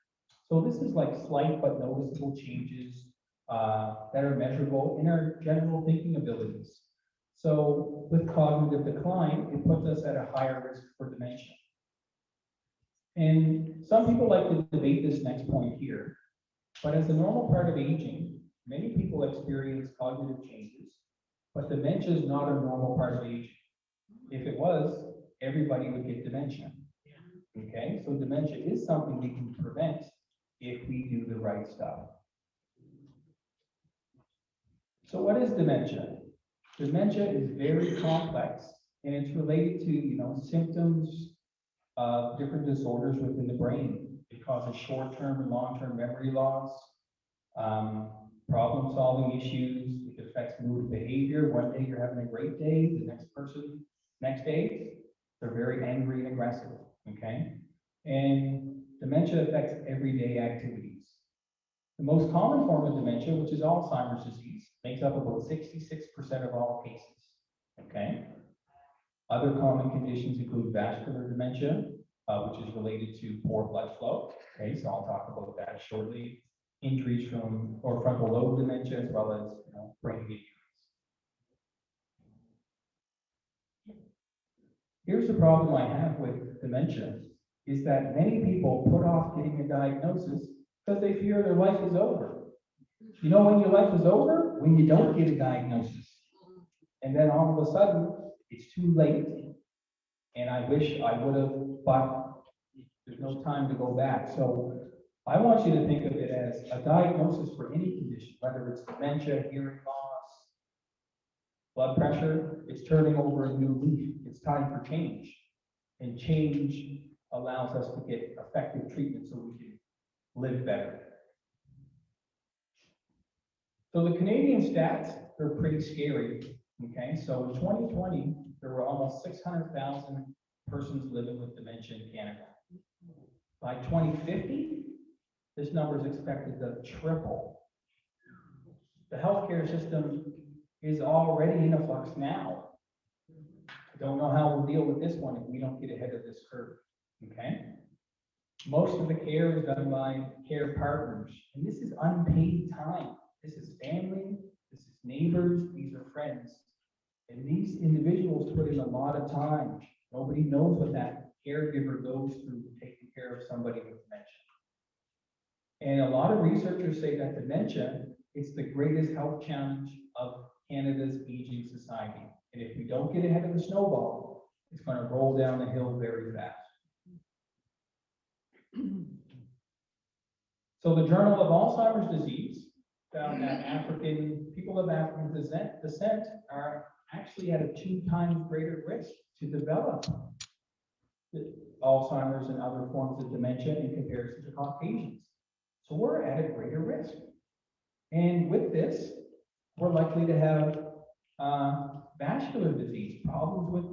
So this is like slight but noticeable changes that are measurable in our general thinking abilities. So with cognitive decline, it puts us at a higher risk for dementia. And some people like to debate this next point here, but as a normal part of aging, many people experience cognitive changes, but dementia is not a normal part of aging. If it was, everybody would get dementia. Okay, so dementia is something we can prevent if we do the right stuff. So what is dementia? Dementia is very complex and it's related to, symptoms of different disorders within the brain. It causes short-term and long-term memory loss, problem-solving issues. It affects mood and behavior. One day you're having a great day, the next day, they're very angry and aggressive, okay? And dementia affects everyday activities. The most common form of dementia, which is Alzheimer's disease, makes up about 66% of all cases, okay? Other common conditions include vascular dementia, which is related to poor blood flow. Okay, so I'll talk about that shortly. Injuries from or frontal lobe dementia, as well as brain injuries. Here's the problem I have with dementia: is that many people put off getting a diagnosis because they fear their life is over. You know when your life is over? When you don't get a diagnosis, and then all of a sudden it's too late. And I wish I would have, but there's no time to go back. So I want you to think of it as a diagnosis for any condition, whether it's dementia, hearing loss, blood pressure, it's turning over a new leaf. It's time for change. And change allows us to get effective treatment so we can live better. So the Canadian stats are pretty scary, okay? So in 2020, there were almost 600,000 persons living with dementia in Canada. By 2050, this number is expected to triple. The healthcare system is already in a flux now. I don't know how we'll deal with this one if we don't get ahead of this curve, okay? Most of the care is done by care partners, and this is unpaid time. This is family, this is neighbors, these are friends. And these individuals put in a lot of time. Nobody knows what that caregiver goes through taking care of somebody with dementia. And a lot of researchers say that dementia is the greatest health challenge of Canada's aging society. And if we don't get ahead of the snowball, it's going to roll down the hill very fast. So the Journal of Alzheimer's Disease found that people of African descent are actually at a 2 times greater risk to develop Alzheimer's and other forms of dementia in comparison to Caucasians. So we're at a greater risk. And with this, we're likely to have vascular disease, problems with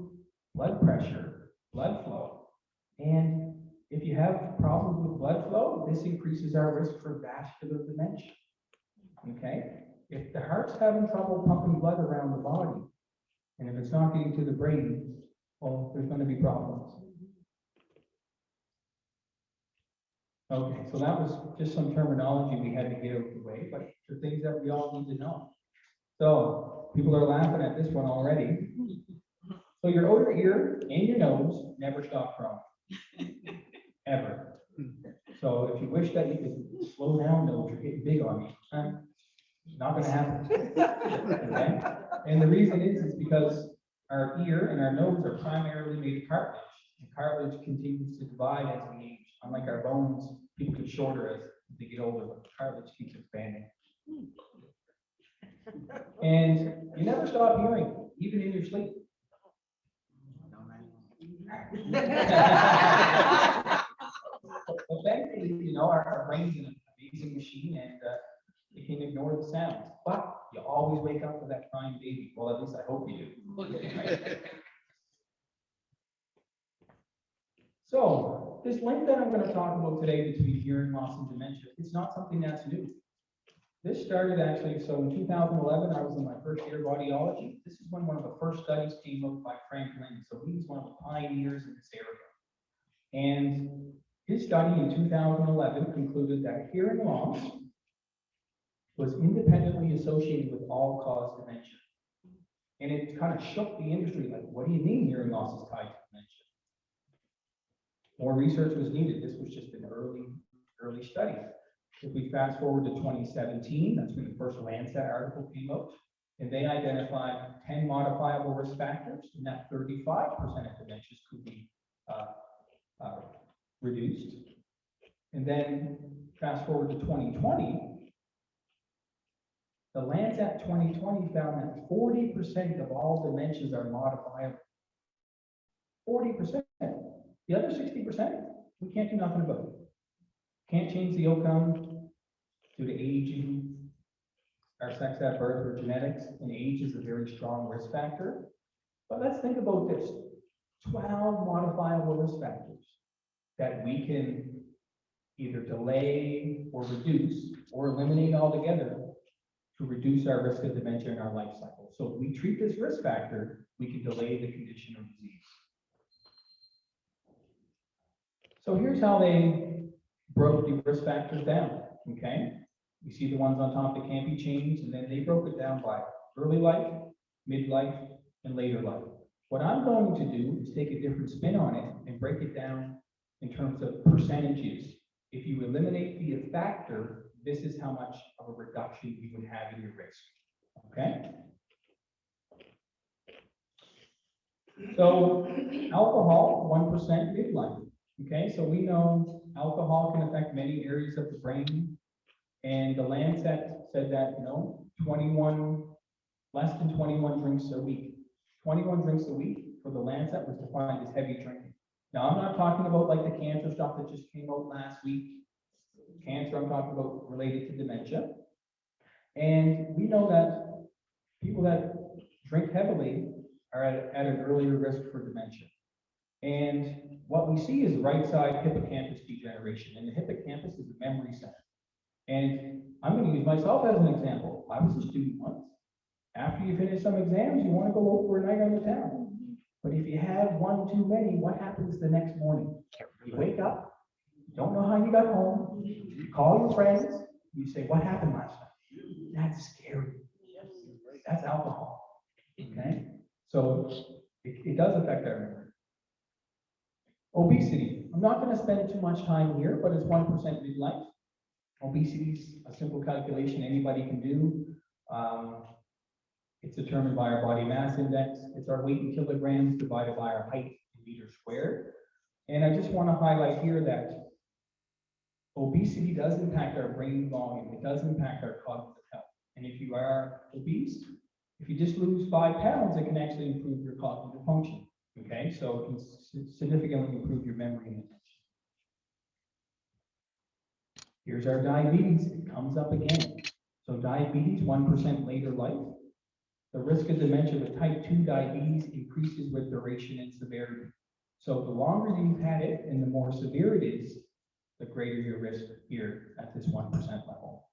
blood pressure, blood flow. And if you have problems with blood flow, this increases our risk for vascular dementia. Okay? If the heart's having trouble pumping blood around the body, and if it's not getting to the brain, well, there's going to be problems. Okay, so that was just some terminology we had to get out of the way, but the things that we all need to know. So people are laughing at this one already. So your outer ear and your nose never stop growing, ever. So if you wish that you could slow down, nose, you're getting big on me. Not going to happen. Okay? And the reason is because our ear and our nose are primarily made of cartilage, and cartilage continues to divide as we age. Unlike our bones, people get shorter as they get older, but cartilage keeps expanding. And you never stop hearing, even in your sleep. But thankfully, you know, our brain's an amazing machine, and it can ignore the sounds. But you always wake up with that crying baby. Well, at least I hope you do. Right? So this link that I'm going to talk about today between hearing loss and dementia, it's not something that's new. This started actually, so in 2011, I was in my first year of audiology. This is when one of the first studies came out by Frank Lynn. So he was one of the pioneers in this area. And his study in 2011 concluded that hearing loss was independently associated with all-cause dementia. And it kind of shook the industry, like, what do you mean hearing loss is tied to dementia? More research was needed. This was just an early study. If we fast forward to 2017, that's when the first Lancet article came out, and they identified 10 modifiable risk factors, and that 35% of dementias could be reduced. And then fast forward to 2020, the Lancet 2020 found that 40% of all dementias are modifiable. 40%. The other 60%, we can't do nothing about it. Can't change the outcome due to aging, our sex at birth, or genetics, and age is a very strong risk factor. But let's think about this. 12 modifiable risk factors that we can either delay or reduce or eliminate altogether to reduce our risk of dementia in our life cycle. So if we treat this risk factor, we can delay the condition or disease. So here's how they broke the risk factors down, okay? You see the ones on top that can't be changed, and then they broke it down by early life, midlife, and later life. What I'm going to do is take a different spin on it and break it down in terms of percentages. If you eliminate the factor, this is how much of a reduction you would have in your risk, okay? So alcohol, 1% midlife. Okay, so we know alcohol can affect many areas of the brain, and the Lancet said that, you know, less than 21 drinks a week. 21 drinks a week for the Lancet was defined as heavy drinking. Now, I'm not talking about like the cancer stuff that just came out last week. Cancer, I'm talking about related to dementia. And we know that people that drink heavily are at an earlier risk for dementia. And what we see is right side hippocampus degeneration, and the hippocampus is the memory center. And I'm going to use myself as an example. I was a student once. After you finish some exams, you want to go out for a night on the town. But if you have one too many, what happens the next morning? You wake up, you don't know how you got home, you call your friends, you say, what happened last night? That's scary. That's alcohol. Okay? So it does affect our memory. Obesity. I'm not going to spend too much time here, but it's 1% midlife. Obesity is a simple calculation anybody can do. It's determined by our body mass index. It's our weight in kilograms divided by our height in meters squared. And I just want to highlight here that obesity does impact our brain volume. It does impact our cognitive health. And if you are obese, if you just lose 5 pounds, it can actually improve your cognitive function. Okay, so it can significantly improve your memory and attention. Here's our diabetes. It comes up again. So diabetes, 1% later life. The risk of dementia with type 2 diabetes increases with duration and severity. So the longer you've had it and the more severe it is, the greater your risk here at this 1% level.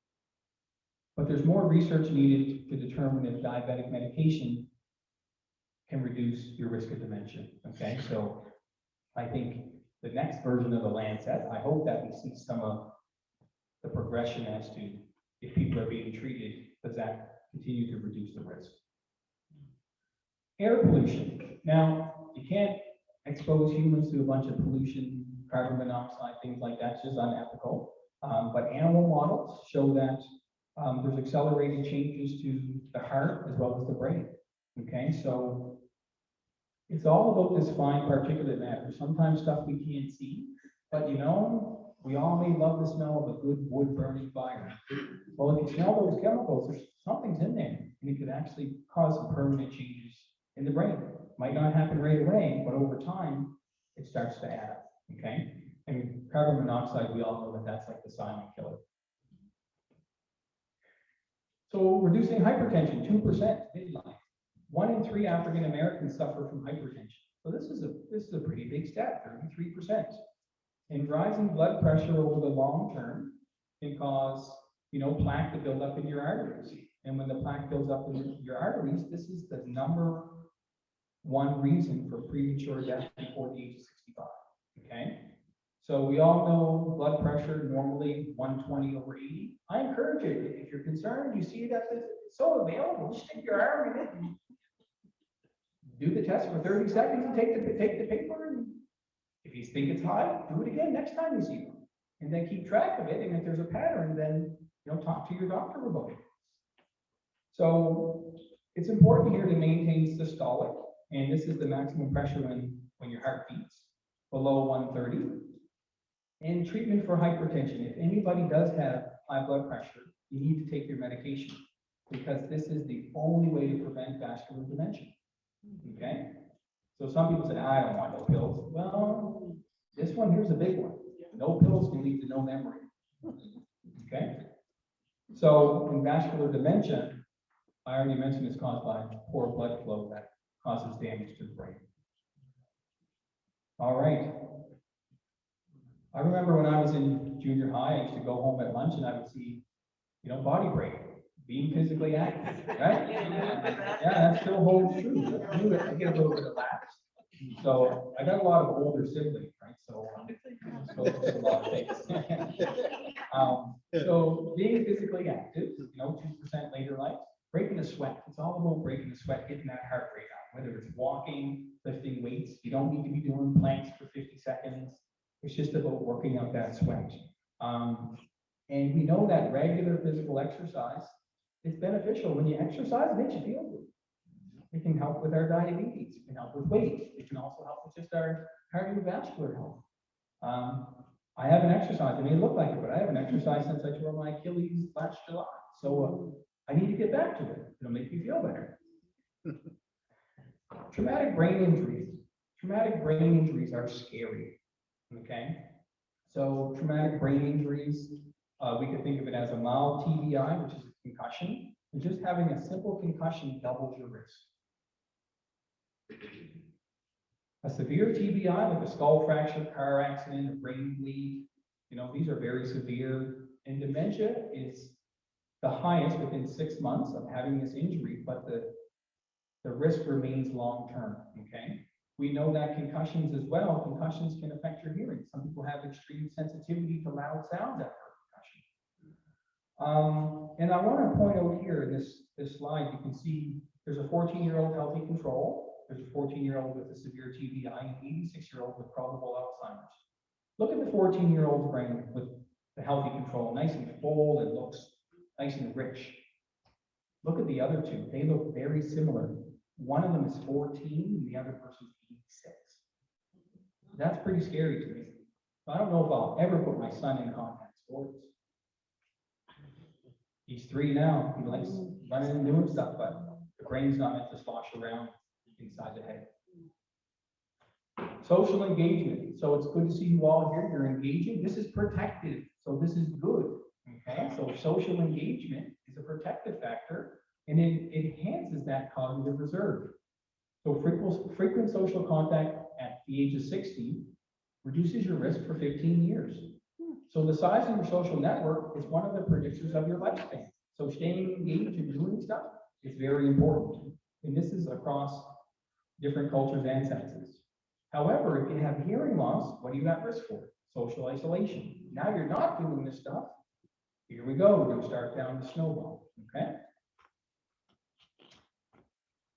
But there's more research needed to determine if diabetic medication can reduce your risk of dementia. Okay, so I think the next version of the Lancet, I hope that we see some of the progression as to if people are being treated, does that continue to reduce the risk? Air pollution. Now, you can't expose humans to a bunch of pollution, carbon monoxide, things like that, it's just unethical. But animal models show that there's accelerated changes to the heart as well as the brain. Okay, so it's all about this fine particulate matter. Sometimes stuff we can't see, but you know, we all may love the smell of a good wood burning fire. Well, if you smell those chemicals, there's something's in there, and it could actually cause some permanent changes in the brain. Might not happen right away, but over time, it starts to add up. Okay, and carbon monoxide, we all know that that's like the silent killer. So reducing hypertension, 2% midlife. 1 in 3 African Americans suffer from hypertension. So this is a pretty big step, 33%. And rising blood pressure over the long term can cause, you know, plaque to build up in your arteries. And when the plaque builds up in your arteries, this is the #1 reason for premature death before the age of 65. Okay. So we all know blood pressure normally 120/80. I encourage you, if you're concerned, you see that it's so available, stick your arm in it and do the test for 30 seconds and take the paper. And if you think it's high, do it again next time you see one. And then keep track of it. And if there's a pattern, then talk to your doctor about it. So it's important here to maintain systolic, and this is the maximum pressure when your heart beats below 130. And treatment for hypertension. If anybody does have high blood pressure, you need to take your medication because this is the only way to prevent vascular dementia. Okay? So some people say, I don't want no pills. Well, this one here's a big one. No pills can lead to no memory. Okay? So in vascular dementia, I already mentioned it's caused by poor blood flow that causes damage to the brain. All right. I remember when I was in junior high, I used to go home at lunch and I would see, body break, being physically active, right? Yeah, that still holds true. I get a little bit of lapse. So I got a lot of older siblings, right? So it's a lot of things. So being physically active, 2% later life, breaking a sweat. It's all about breaking the sweat, getting that heart rate up, whether it's walking, lifting weights. You don't need to be doing planks for 50 seconds. It's just about working out that sweat. And we know that regular physical exercise is beneficial. When you exercise, it makes you feel good. It can help with our diabetes. It can help with weight. It can also help with just our cardiovascular health. I haven't exercised. It may look like it, but I haven't exercised since I tore my Achilles last July. So I need to get back to it. It'll make me feel better. Traumatic brain injuries. Traumatic brain injuries are scary. Okay, so traumatic brain injuries, we could think of it as a mild TBI, which is concussion, and just having a simple concussion doubles your risk. A severe TBI, like a skull fracture, car accident, a brain bleed, these are very severe. And dementia is the highest within 6 months of having this injury, but the risk remains long-term, okay? We know that concussions as well, concussions can affect your hearing. Some people have extreme sensitivity to loud sounds after a concussion. And I want to point out here in this slide, you can see there's a 14-year-old healthy control. There's a 14-year-old with a severe TBI, and an 86-year-old with probable Alzheimer's. Look at the 14-year-old brain with the healthy control, nice and full, it looks nice and rich. Look at the other two, they look very similar. One of them is 14, and the other person's 86. That's pretty scary to me. So I don't know if I'll ever put my son in contact sports. He's 3 now, he likes running and doing stuff, but the brain's not meant to slosh around inside the head. Social engagement. So it's good to see you all here. You're engaging. This is protective. So this is good. Okay. So social engagement is a protective factor, and it enhances that cognitive reserve. So frequent social contact at the age of 60 reduces your risk for 15 years. So the size of your social network is one of the predictors of your lifespan. So staying engaged and doing stuff is very important. And this is across different cultures and sexes. However, if you have hearing loss, what do you have risk for? Social isolation. Now you're not doing this stuff. Here we go. We're going to start down the snowball. Okay.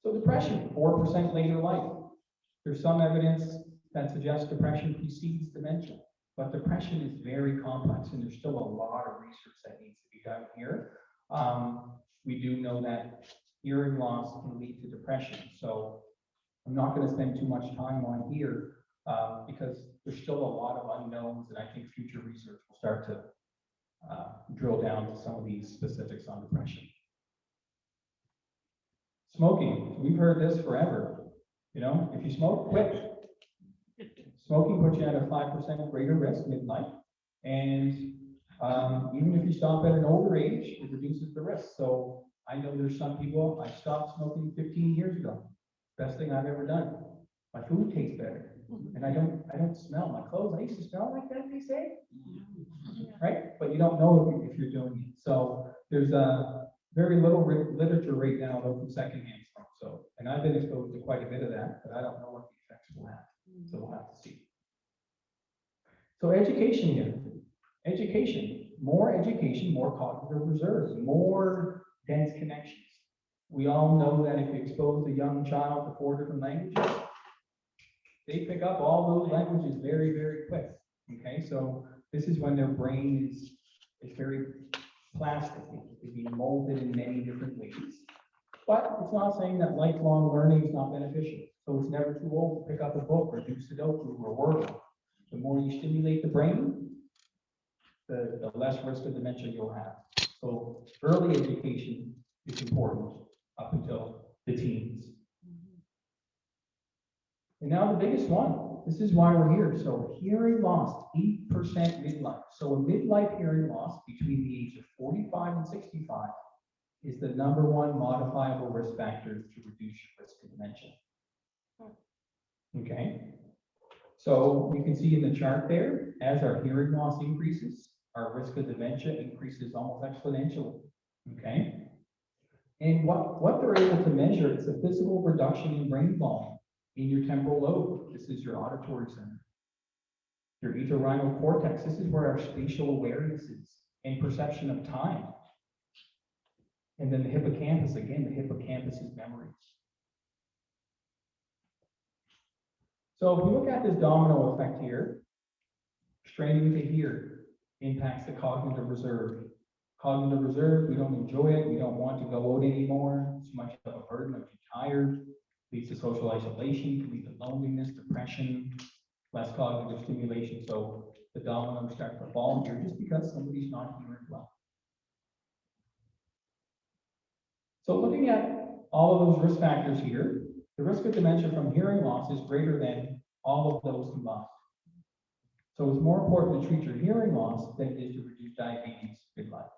So depression, 4% later life. There's some evidence that suggests depression precedes dementia, but depression is very complex, and there's still a lot of research that needs to be done here. We do know that hearing loss can lead to depression. So I'm not going to spend too much time on here because there's still a lot of unknowns, and I think future research will start to drill down to some of these specifics on depression. Smoking, we've heard this forever. If you smoke, quit. Smoking puts you at a 5% greater risk midlife, and even if you stop at an older age, it reduces the risk. So I know there's some people, I stopped smoking 15 years ago. Best thing I've ever done. My food tastes better, and I don't smell my clothes. I used to smell like that, they say, right? But you don't know if you're doing it. So there's very little literature right now about secondhand smoke. So, and I've been exposed to quite a bit of that, but I don't know what the effects will have. So we'll have to see. So education here, more education, more cognitive reserves, more dense connections. We all know that if you expose a young child to 4 different languages, they pick up all those languages very, very quick. Okay, so this is when their brain is very plastic. It can be molded in many different ways. But it's not saying that lifelong learning is not beneficial. So it's never too old to pick up a book or do Sudoku or Wordle. The more you stimulate the brain, the less risk of dementia you'll have. So early education is important up until the teens. And now the biggest one, this is why we're here. So hearing loss, 8% midlife. So a midlife hearing loss between the age of 45 and 65 is the #1 modifiable risk factor to reduce your risk of dementia. Okay. So you can see in the chart there, as our hearing loss increases, our risk of dementia increases almost exponentially. Okay. And what they're able to measure is a physical reduction in brain volume in your temporal lobe. This is your auditory center. Your entorhinal cortex, this is where our spatial awareness is and perception of time. And then the hippocampus, again, the hippocampus is memories. So if we look at this domino effect here, straining to hear impacts the cognitive reserve. Cognitive reserve, we don't enjoy it, we don't want to go out anymore, it's much of a burden, I'm too tired, leads to social isolation, can lead to loneliness, depression, less cognitive stimulation. So the dominoes start to fall here just because somebody's not hearing well. So looking at all of those risk factors here, the risk of dementia from hearing loss is greater than all of those combined. So it's more important to treat your hearing loss than it is to reduce diabetes midlife.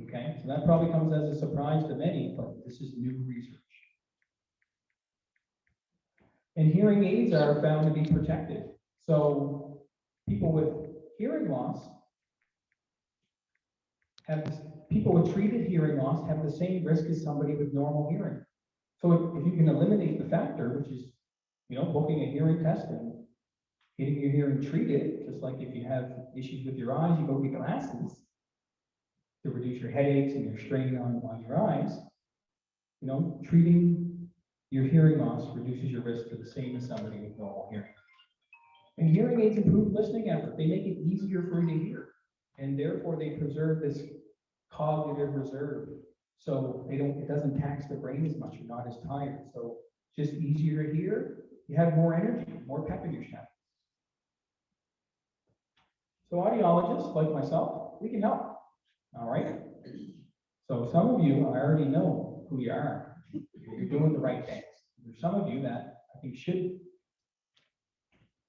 Okay, so that probably comes as a surprise to many, but this is new research. And hearing aids are found to be protective. So people with hearing loss people with treated hearing loss have the same risk as somebody with normal hearing. So if you can eliminate the factor, which is, booking a hearing test and getting your hearing treated, just like if you have issues with your eyes, you go get glasses to reduce your headaches and your strain on your eyes. Treating your hearing loss reduces your risk to the same as somebody with normal hearing. And hearing aids improve listening effort. They make it easier for you to hear. And therefore they preserve this cognitive reserve. So it doesn't tax the brain as much. You're not as tired. So just easier to hear. You have more energy, more pep in your step. So audiologists like myself, we can help. All right. So some of you, I already know who you are. You're doing the right things. There's some of you that I think should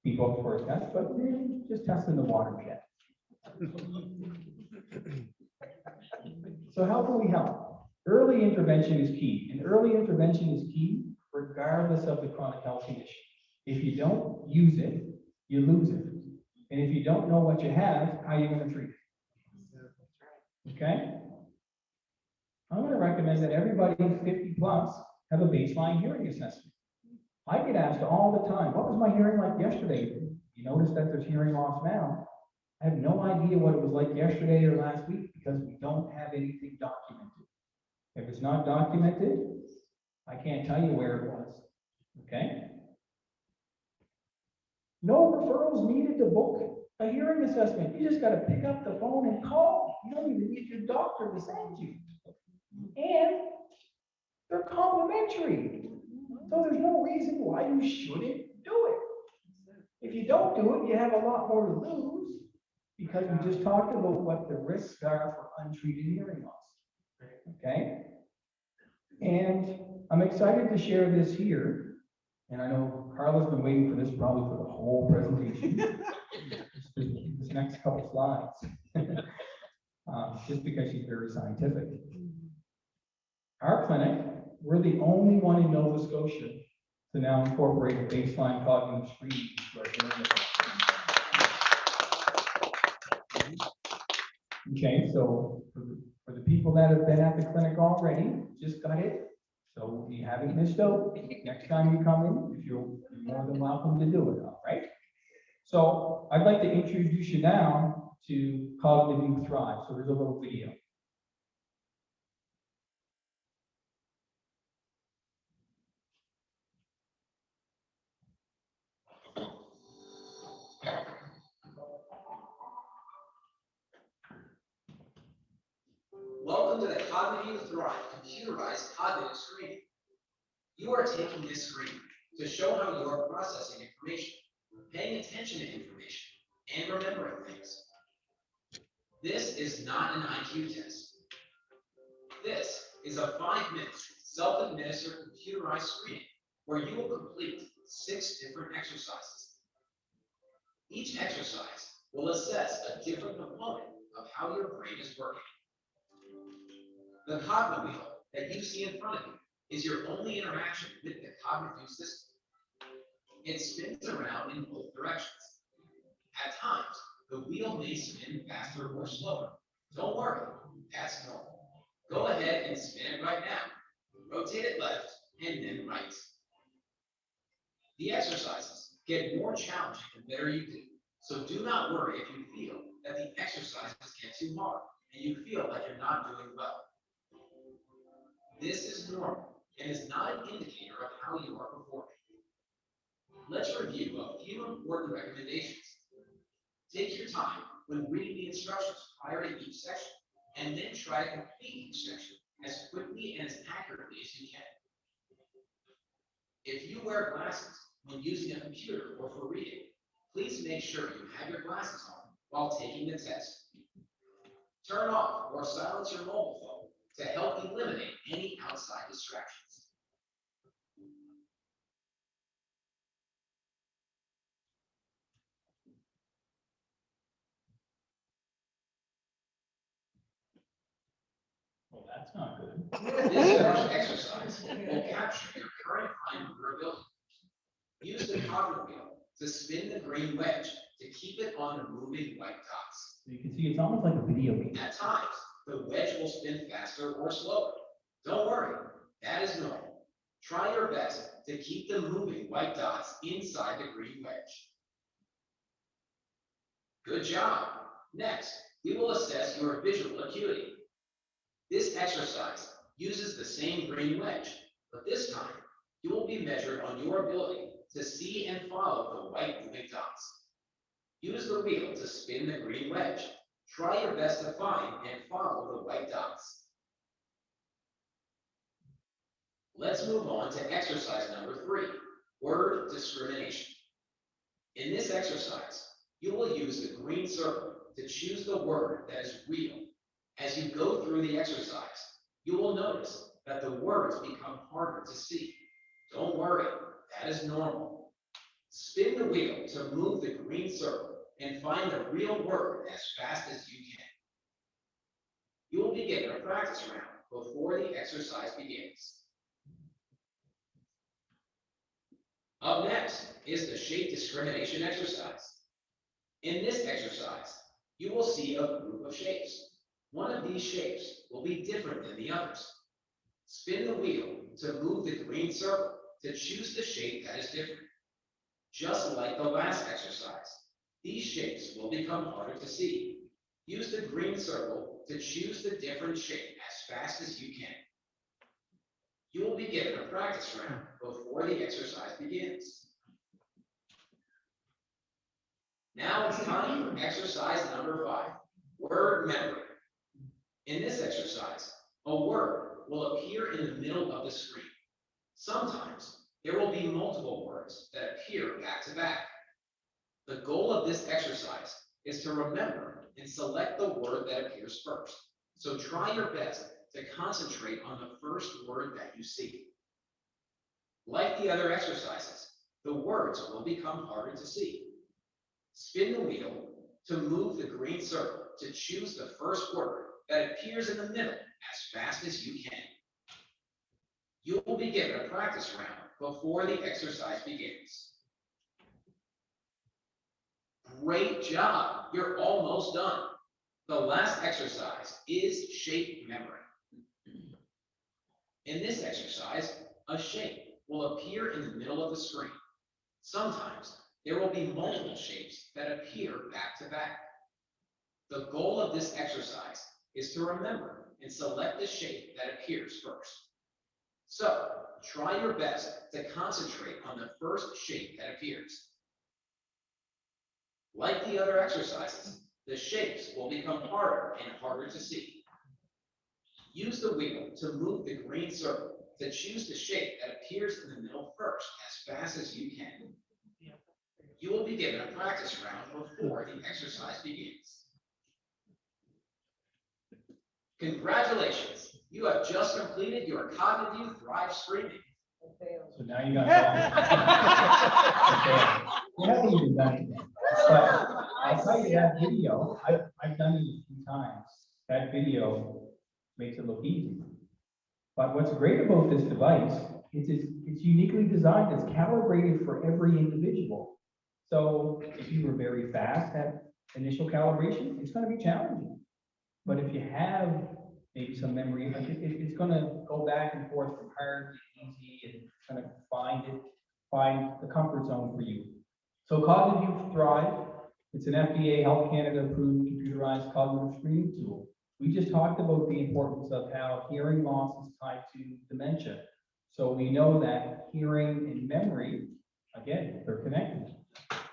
be booked for a test, but you're just testing the water yet. So how can we help? Early intervention is key, and early intervention is key regardless of the chronic health condition. If you don't use it, you lose it. And if you don't know what you have, how are you going to treat it? Okay? I'm going to recommend that everybody 50 plus have a baseline hearing assessment. I get asked all the time, what was my hearing like yesterday? You notice that there's hearing loss now. I have no idea what it was like yesterday or last week because we don't have anything documented. If it's not documented, I can't tell you where it was. Okay? No referrals needed to book a hearing assessment. You just got to pick up the phone and call. You don't even need your doctor to send you. And they're complimentary. So there's no reason why you shouldn't do it. If you don't do it, you have a lot more to lose because we just talked about what the risks are for untreated hearing loss. Okay? And I'm excited to share this here. And I know Carla's been waiting for this probably for the whole presentation. This next couple slides. Just because she's very scientific. Our clinic, we're the only one in Nova Scotia to now incorporate a baseline cognitive screening into our hearing assessment. Okay, so for the people that have been at the clinic already, just got it. So you haven't missed out. Next time you come in, you're more than welcome to do it, all right? So I'd like to introduce you now to Cognitive Thrive. So there's a little video. Welcome to the Cognitive Thrive computerized cognitive screening. You are taking this screen to show how you are processing information, paying attention to information, and remembering things. This is not an IQ test. This is a 5-minute self-administered computerized screening where you will complete 6 different exercises. Each exercise will assess a different component of how your brain is working. The cognitive wheel that you see in front of you is your only interaction with the cognitive system. It spins around in both directions. At times, the wheel may spin faster or slower. Don't worry, that's normal. Go ahead and spin it right now. Rotate it left and then right. The exercises get more challenging the better you do, so do not worry if you feel that the exercises get too hard and you feel like you're not doing well. This is normal and is not an indicator of how you are performing. Let's review a few important recommendations. Take your time when reading the instructions prior to each section, and then try to complete each section as quickly and as accurately as you can. If you wear glasses when using a computer or for reading, please make sure you have your glasses on while taking the test. Turn off or silence your mobile phone to help eliminate any outside distractions. That's not good. This first exercise will capture your current fine motor ability. Use the cogwheel wheel to spin the green wedge to keep it on the moving white dots. So you can see it's almost like a video game. At times, the wedge will spin faster or slower. Don't worry, that is normal. Try your best to keep the moving white dots inside the green wedge. Good job. Next, we will assess your visual acuity. This exercise uses the same green wedge, but this time, you will be measured on your ability to see and follow the white moving dots. Use the wheel to spin the green wedge. Try your best to find and follow the white dots. Let's move on to exercise number 3, word discrimination. In this exercise, you will use the green circle to choose the word that is real. As you go through the exercise, you will notice that the words become harder to see. Don't worry, that is normal. Spin the wheel to move the green circle and find the real word as fast as you can. You will be given a practice round before the exercise begins. Up next is the shape discrimination exercise. In this exercise, you will see a group of shapes. One of these shapes will be different than the others. Spin the wheel to move the green circle to choose the shape that is different. Just like the last exercise, these shapes will become harder to see. Use the green circle to choose the different shape as fast as you can. You will be given a practice round before the exercise begins. Now it's time for exercise number 5, word memory. In this exercise, a word will appear in the middle of the screen. Sometimes there will be multiple words that appear back to back. The goal of this exercise is to remember and select the word that appears first. So try your best to concentrate on the first word that you see. Like the other exercises, the words will become harder to see. Spin the wheel to move the green circle to choose the first word that appears in the middle as fast as you can. You will be given a practice round before the exercise begins. Great job, you're almost done. The last exercise is shape memory. In this exercise, a shape will appear in the middle of the screen. Sometimes there will be multiple shapes that appear back to back. The goal of this exercise is to remember and select the shape that appears first. So, try your best to concentrate on the first shape that appears. Like the other exercises, the shapes will become harder and harder to see. Use the wheel to move the green circle to choose the shape that appears in the middle first as fast as you can. You will be given a practice round before the exercise begins. Congratulations, you have just completed your Cognitive Thrive screening. So now you got. You haven't even done it yet. But I'll tell you that video, I've done it a few times. That video makes it look easy. But what's great about this device is it's uniquely designed. It's calibrated for every individual. So if you were very fast at initial calibration, it's going to be challenging. But if you have maybe some memory, it's going to go back and forth from hard to easy and kind of find the comfort zone for you. So Cognitive Thrive, it's an FDA Health Canada approved computerized cognitive screening tool. We just talked about the importance of how hearing loss is tied to dementia. So we know that hearing and memory, again, they're connected.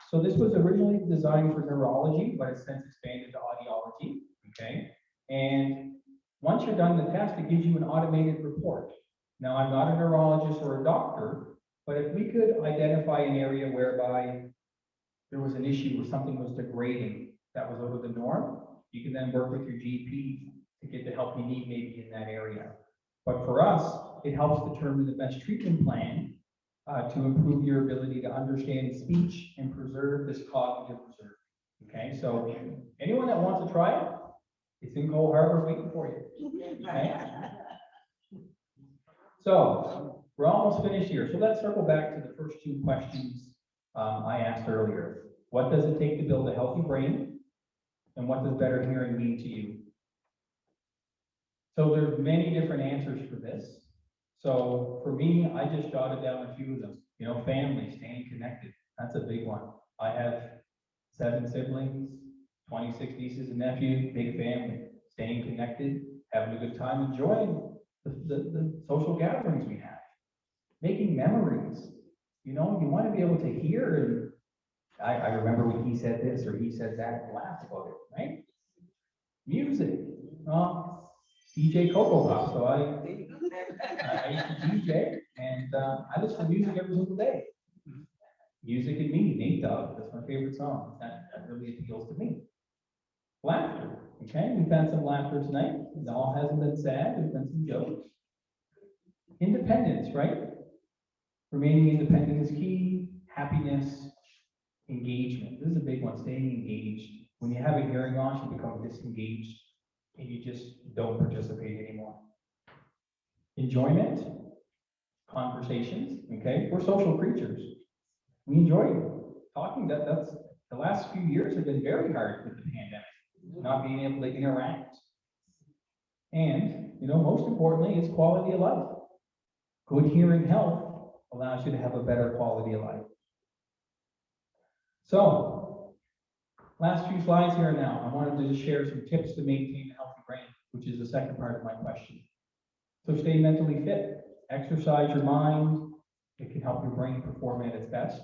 So this was originally designed for neurology, but it's since expanded to audiology, okay? And once you're done the test, it gives you an automated report. Now, I'm not a neurologist or a doctor, but if we could identify an area whereby there was an issue where something was degrading that was out of the norm, you can then work with your GP to get the help you need maybe in that area. But for us, it helps determine the best treatment plan to improve your ability to understand speech and preserve this cognitive reserve. Okay, so anyone that wants to try it, it's in Cole Harbor waiting for you. Okay? So we're almost finished here. So let's circle back to the first two questions I asked earlier. What does it take to build a healthy brain? And what does better hearing mean to you? So there's many different answers for this. So for me, I just jotted down a few of them. You know, family, staying connected. That's a big one. I have 7 siblings, 26 nieces and nephews, big family. Staying connected, having a good time, enjoying the social gatherings we have. Making memories. You know, you want to be able to hear, and I remember when he said this or he said that, and laugh about it, right? Music. DJ Coco Pop, so I used to DJ, and I listen to music every single day. Music and Me, Nate Dogg, that's my favorite song. That really appeals to me. Laughter, okay? We've had some laughter tonight. It all hasn't been sad. There's been some jokes. Independence, right? Remaining independent is key. Happiness, engagement. This is a big one, staying engaged. When you have a hearing loss, you become disengaged and you just don't participate anymore. Enjoyment, conversations, okay? We're social creatures. We enjoy talking. That's the last few years have been very hard with the pandemic, not being able to interact. And, you know, most importantly is quality of life. Good hearing health allows you to have a better quality of life. So, last few slides here now. I wanted to just share some tips to maintain a healthy brain, which is the second part of my question. So stay mentally fit, exercise your mind. It can help your brain perform at its best.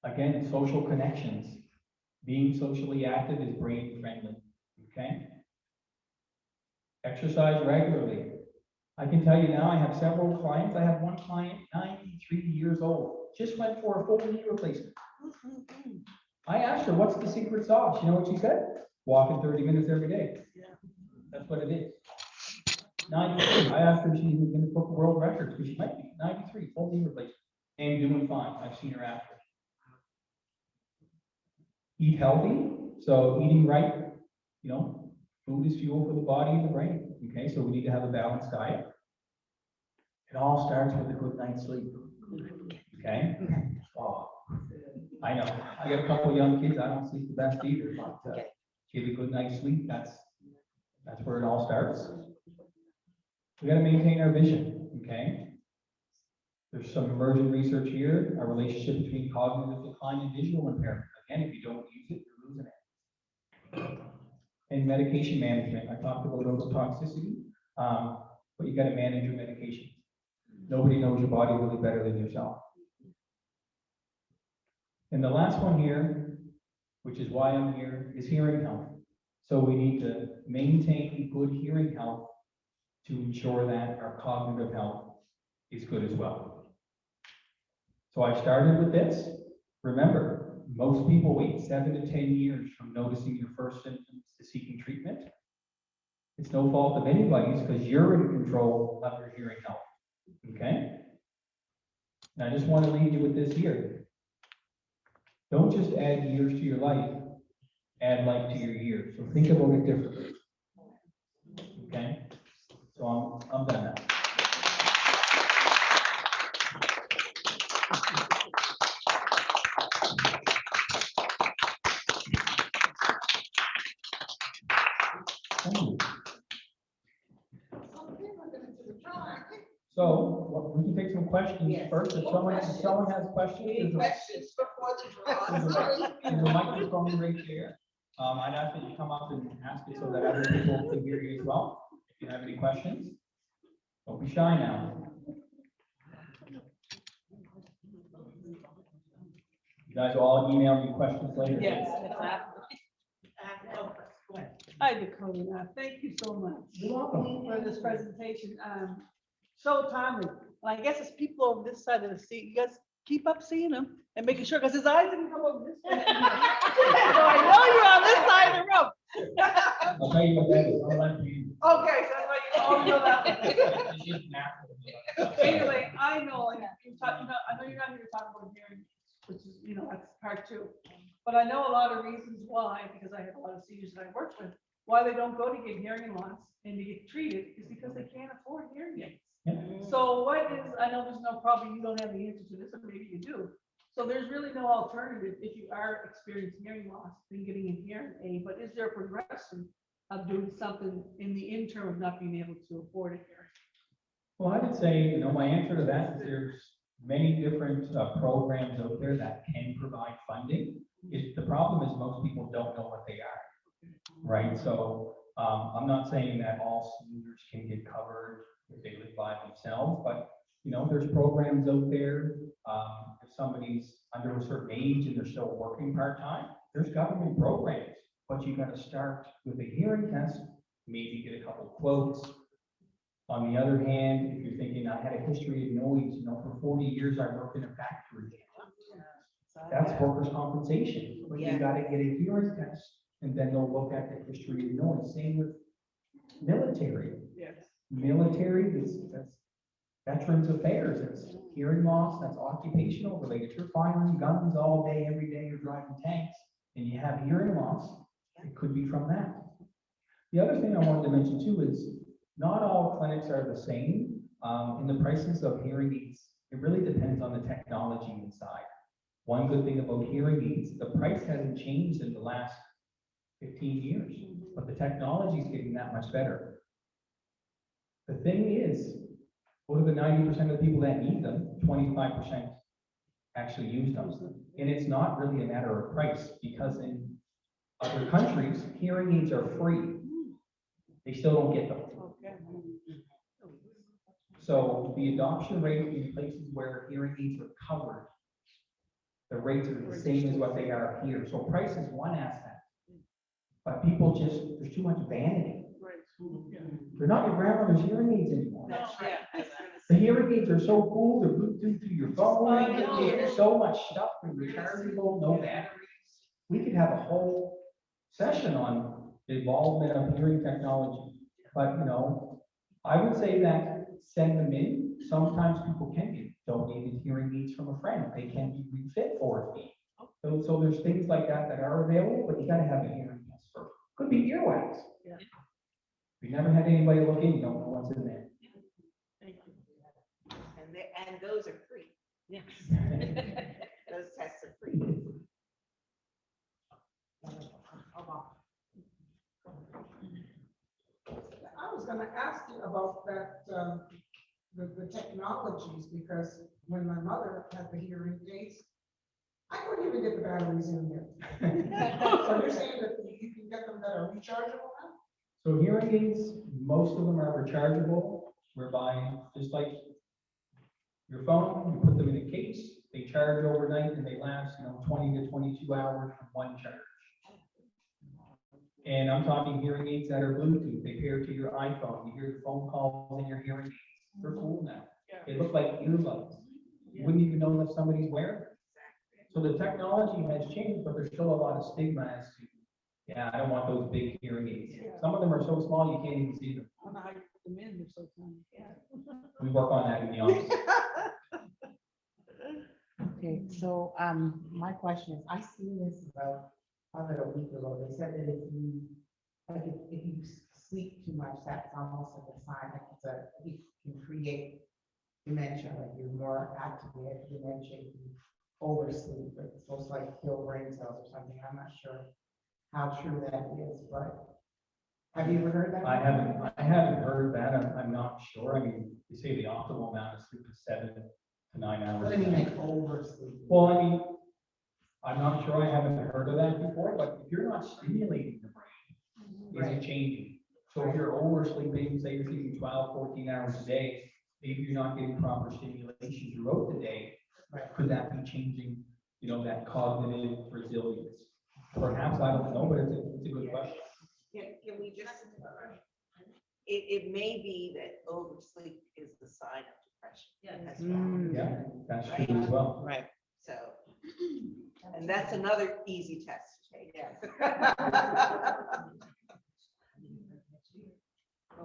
Again, social connections. Being socially active is brain friendly, okay? Exercise regularly. I can tell you now, I have several clients. I have one client, 93 years old, just went for a full knee replacement. I asked her, what's the secret sauce? You know what she said? Walking 30 minutes every day. That's what it is. 93. I asked her if she's going to book world records, because she might be. 93, full knee replacement. And doing fine. I've seen her after. Eat healthy. So eating right, you know, food is fuel for the body and the brain. Okay, so we need to have a balanced diet. It all starts with a good night's sleep. Okay? Oh, I know. I got a couple of young kids. I don't sleep the best either. But get a good night's sleep. That's where it all starts. We got to maintain our vision. Okay? There's some emerging research here. A relationship between cognitive decline and visual impairment. Again, if you don't use it, you're losing it. And medication management. I talked about ototoxicity, but you got to manage your medication. Nobody knows your body really better than yourself. And the last one here, which is why I'm here, is hearing health. So we need to maintain good hearing health to ensure that our cognitive health is good as well. So I started with this. Remember, most people wait 7 to 10 years from noticing your first symptoms to seeking treatment. It's no fault of anybody's, because you're in control of your hearing health. Okay? And I just want to leave you with this here. Don't just add years to your life, add life to your years. So think about it differently. Okay? So I'm done now. So we can take some questions Yes. first. If someone has questions, Any questions before the draw? there's a microphone right there. I'd ask that you come up and ask it so that other people can hear you as well. If you have any questions, don't be shy now. You guys will all email me questions later. Yes, hi, Dakota. Thank you so much You're welcome. for this presentation. So timely. And I guess it's people on this side of the seat. You guys keep up seeing him and making sure, because his eyes didn't come over this way. So I know you're on this side of the room. I'll tell you what that is. I'll let you. Okay, so that's why you all know that one. It's just natural. Anyway, I know, and I know you're not here to talk about hearing, which is, that's part two. But I know a lot of reasons why, because I have a lot of seniors that I work with, why they don't go to get hearing loss and to get treated is because they can't afford hearing aids. So what is, I know there's no, probably you don't have the answer to this, or maybe you do. So there's really no alternative if you are experiencing hearing loss than getting a hearing aid, but is there a progression of doing something in the interim of not being able to afford a hearing? Well, I would say, my answer to that is there's many different programs out there that can provide funding. The problem is most people don't know what they are, right? So I'm not saying that all seniors can get covered if they live by themselves, but there's programs out there. If somebody's under a certain age and they're still working part-time, there's government programs, but you got to start with a hearing test, maybe get a couple quotes. On the other hand, if you're thinking, I had a history of noise, for 40 years, I worked in a factory. That's workers' compensation, but you gotta get a hearing test, and then they'll look at the history of noise. Same with military. Yes. Military, that's Veterans Affairs, that's hearing loss, that's occupational related. You're firing guns all day, every day, you're driving tanks, and you have hearing loss, it could be from that. The other thing I wanted to mention too is, not all clinics are the same. In the prices of hearing aids, it really depends on the technology inside. One good thing about hearing aids, the price hasn't changed in the last 15 years, but the technology is getting that much better. The thing is, out of the 90% of the people that need them, 25% actually use them. And it's not really a matter of price, because in other countries, hearing aids are free. They still don't get them. So the adoption rate in places where hearing aids are covered, the rates are the same as what they are here. So price is one aspect, but people there's too much vanity. They're not your grandmother's hearing aids anymore. That's right. The hearing aids are so cool, they're Bluetooth to your phone, there's so much stuff, they're rechargeable, no batteries. We could have a whole session on the involvement of hearing technology, but I would say that send them in. Sometimes people can get donated hearing aids from a friend. They can be refit for a fee. So there's things like that that are available, but you gotta have a hearing test first. Could be earwax. Yeah. If you never had anybody look in, you don't know what's in there. And those are free. Yes. Those tests are free. I was gonna ask you about that, the technologies, because when my mother had the hearing aids, I couldn't even get the batteries in there. So you're saying that you can get them that are rechargeable now? So hearing aids, most of them are rechargeable, whereby just like your phone, you put them in a case, they charge overnight and they last, 20 to 22 hours from one charge. And I'm talking hearing aids that are Bluetooth, they pair to your iPhone, you hear the phone calls in your hearing aids. They're cool now. They look like earbuds. You wouldn't even know if somebody's wearing them. So the technology has changed, but there's still a lot of stigma as to, I don't want those big hearing aids. Some of them are so small you can't even see them. I don't know how you put them in, they're so tiny. We work on that in the office. Okay, so, my question is, I seen this about a week ago. They said that if you sleep too much, that's almost like a sign, it can create dementia, like you're more activated dementia, if you oversleep, but it's supposed to like kill brain cells or something. I'm not sure how true that is, but have you ever heard that? I haven't heard that. I'm not sure. I mean, they say the optimal amount of sleep is 7 to 9 hours. What do you mean, like oversleep? Well, I mean, I'm not sure. I haven't heard of that before, but if you're not stimulating the brain, is it changing? So if you're oversleeping, say you're sleeping 12, 14 hours a day, maybe you're not getting proper stimulation throughout the day. Could that be changing, that cognitive resilience? Perhaps, I don't know, but it's a good question. Can we just, it may be that oversleep is the sign of depression as well. Yeah, that's true as well. Right. So, and that's another easy test to take.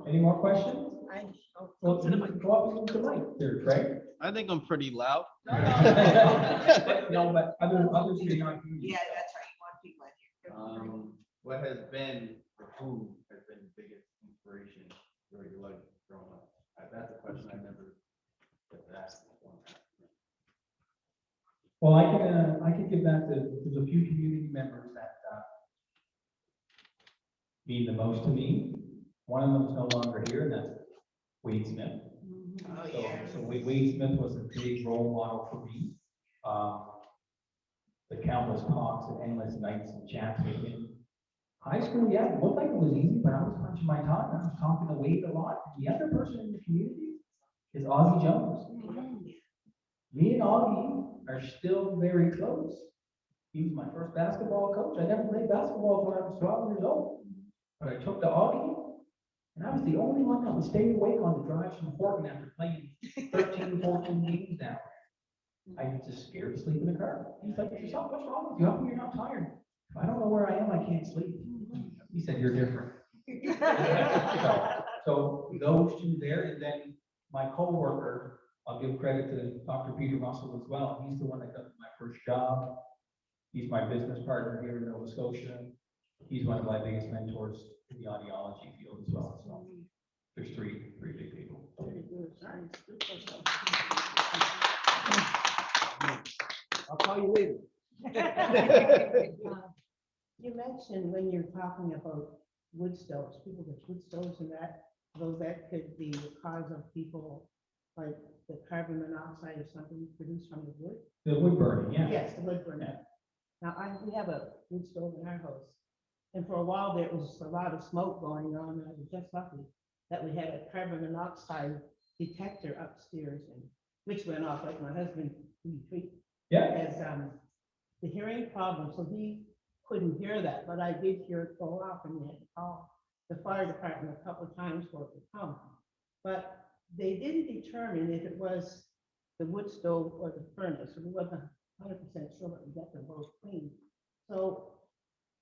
Any more questions? Well, go up to the mic there, Trey. I think I'm pretty loud. No, but others may not hear you. Yeah, that's right. You want people in here. what has been, or who has been the biggest inspiration for your life growing up? That's a question I never get asked before. Well, I can give that to, there's a few community members that mean the most to me. One of them is no longer here, and that's Wade Smith. Oh, So, yes. so Wade Smith was a big role model for me. The countless talks and endless nights and chats with him. High school, yeah, it looked like it was easy, but I was punching my time. I was talking to Wade a lot. The other person in the community is Ozzie Jones. Me and Augie are still very close. He was my first basketball coach. I never played basketball until I was 12 years old. But I took to Augie, and I was the only one that would stay awake on the drives from Horton after playing 13, 14 games down there. I was just scared to sleep in the car. He's like, yourself, what's wrong with you? How come you're not tired? If I don't know where I am, I can't sleep. He said, you're different. So those two there, and then my coworker, I'll give credit to Dr. Peter Russell as well. He's the one that got me my first job. He's my business partner here in Nova Scotia. He's one of my biggest mentors in the audiology field as well. So there's three big people. I'll call you later. You mentioned when you're talking about wood stoves, people with wood stoves and that, those that could be the cause of people, like the carbon monoxide or something produced from the wood? The wood burning, yeah. Yes, the wood burning. Now, we have a wood stove in our house, and for a while there was a lot of smoke going on, and I was just lucky that we had a carbon monoxide detector upstairs, and which went off, like my husband, has the hearing problem, so he couldn't hear that, but I did hear it go off, and we had to call the fire department a couple of times for it to come. But they didn't determine if it was the wood stove or the furnace, so we wasn't 100% sure, but we got them both clean. So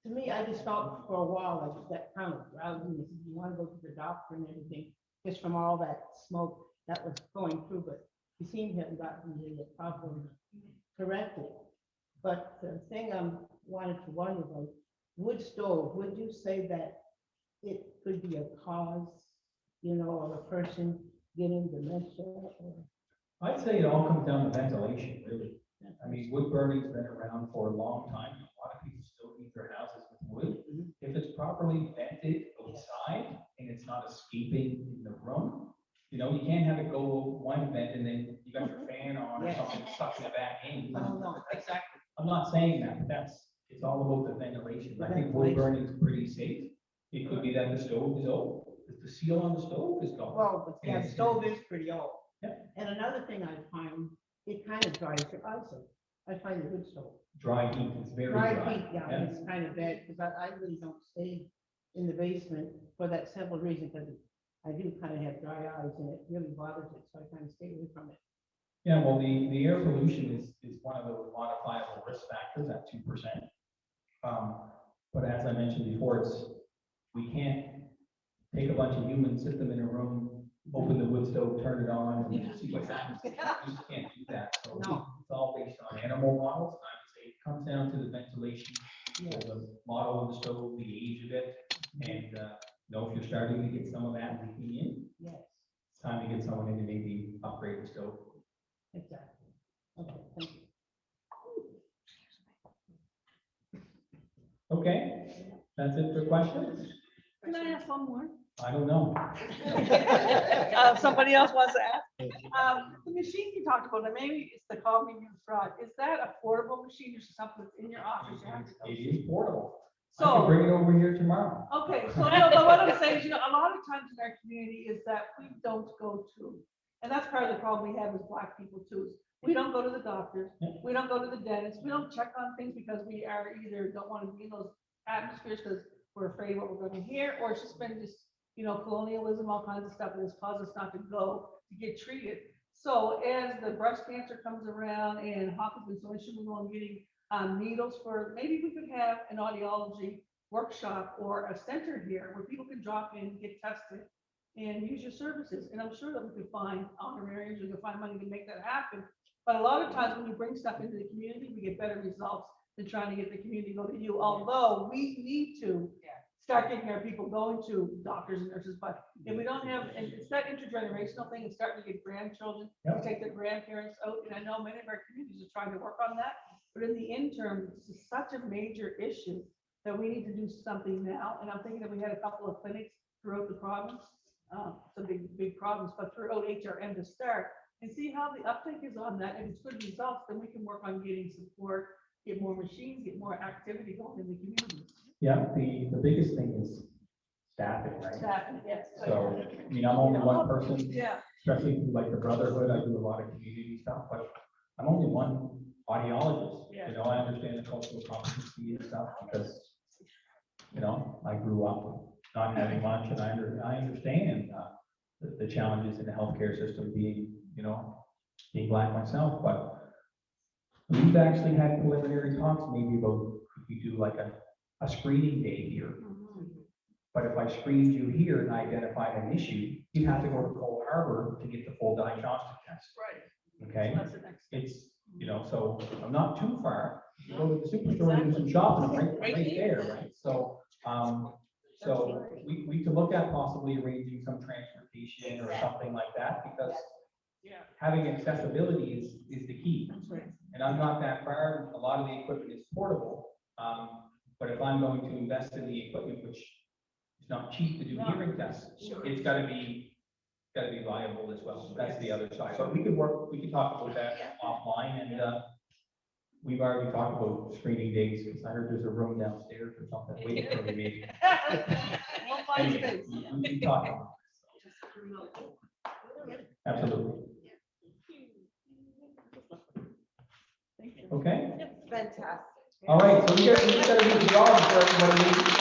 to me, I just felt for a while like that kind of drowsiness. You want to go to the doctor and everything, just from all that smoke that was going through, but he seemed to have gotten the problem corrected. But the thing I wanted to wonder about, wood stove, would you say that it could be a cause, you know, of a person getting dementia? Or? I'd say it all comes down to ventilation, really. I mean, wood burning's been around for a long time. A lot of people still heat their houses with wood. If it's properly vented outside and it's not escaping in the room, you know, you can't have it go one vent and then you got your fan on or something sucking it back in. No, exactly. I'm not saying that, but it's all about the ventilation. I think wood burning is pretty safe. It could be that the stove is old. If the seal on the stove is gone. Well, the stove is pretty old. Yeah. And another thing I find, it kind of dries your eyes out. I find a wood stove. Dry heat is very Dry dry. heat, yeah, Yeah. it's kind of bad, because I really don't stay in the basement for that simple reason, because I do kind of have dry eyes and it really bothers it, so I kind of stay away from it. Yeah, well, the air pollution is one of those modifiable risk factors at 2%. But as I mentioned before, we can't take a bunch of humans, sit them in a room, open the wood stove, turn it on, and see what happens. You just can't do that. So No. it's all based on animal models. I would say it comes down to the ventilation, the model of the stove, the age of it, and you know, if you're starting to get some of that leaking in, Yes, it's time to get someone in to maybe upgrade the stove. exactly. Okay, thank you. Okay, that's it for questions? Can I ask one more? I don't know. Somebody else wants to ask. The machine you talked about, and maybe it's the coffee you brought, is that a portable machine or something that's in your office? You have to go It to? is portable. I So- can bring it over here tomorrow. Okay, so no, but what I'm saying is, you know, a lot of times in our community is that we don't go to, and that's part of the problem we have as Black people too. Is we don't go to the doctors, we don't go to the dentist, we don't check on things because we are either don't want to be in those atmospheres because we're afraid what we're going to hear, or it's just been just, you know, colonialism, all kinds of stuff that has caused us not to go to get treated. So as the breast cancer comes around and HAAC has been so instrumental in getting needles for, maybe we could have an audiology workshop or a center here where people can drop in, get tested, and use your services. And I'm sure that we could find honorariums, we could find money to make that happen. But a lot of times when you bring stuff into the community, we get better results than trying to get the community to go to you, although we need to start getting our people going to doctors and nurses, but if we don't have, and it's that intergenerational thing, it's starting to get grandchildren, to Yep. take their grandparents out, and I know many of our communities are trying to work on that, but in the interim, it's just such a major issue that we need to do something now, and I'm thinking that we had a couple of clinics throughout the province, some big problems, but throughout HRM to start, and see how the uptake is on that. If it's good results, then we can work on getting support, get more machines, get more activity going in the community. Yeah, the biggest thing is staffing, right? Staffing, yes. So, I mean, I'm only one person, Yeah, especially through like the brotherhood, I do a lot of community stuff, but I'm only one audiologist. Yeah. You know, I understand the cultural competency and stuff because, you know, I grew up not having much and I understand the challenges in the healthcare system being, you know, being Black myself, but we've actually had preliminary talks maybe about, could we do like a screening day here? But if I screened you here and identified an issue, you'd have to go to Cold Harbor to get the full diagnostic test. right. Okay, That's the next. it's, you know, so I'm not too far. You go to the superstore and do some shopping right there, right? So, so we could look at possibly arranging some transportation or something like that, because Yeah. having accessibility is the key. That's right. And I'm not that far, a lot of the equipment is portable, but if I'm going to invest in the equipment, which is not cheap to do No. hearing tests, it's gotta be viable as well. That's the other side, but we could talk about that offline, and we've already talked about screening days, because I heard there's a room downstairs or something waiting for me maybe. We'll find Anyway, space. we can talk about it. Absolutely. Thank you. Okay, Fantastic. all right, so we gotta do the drawing for everybody.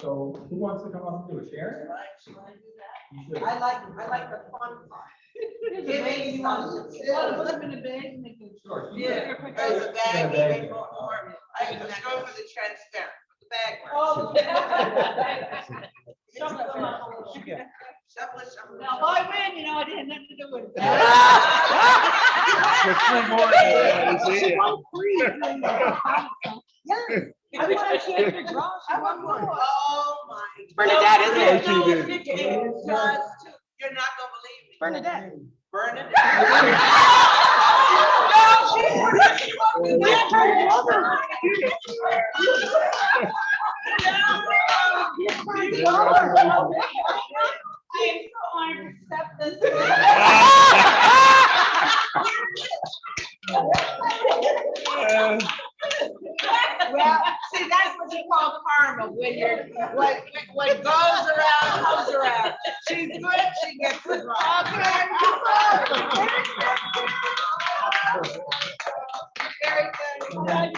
So who wants to come up and do it? Sharon? You should. I like the fun part. Here's a bag, you want to put them in a bag and make it. Sure. Yeah, There's there's a Yeah, bag bag. even more. I can just go for the transparent, the bag. Oh. Shuffle Shuffle them up a little. Shuffle. Now, if I win, you know, I didn't have nothing to do with it. I want to see the draw. I want more. Oh, my. Bernadette, isn't it? No, it is just too- You're not gonna believe me. Bernadette. Bernadette. I am so honored to accept this. Well, see, that's what you call karma, when you're, what goes around, comes around. She's good, she gets the draw. Very good.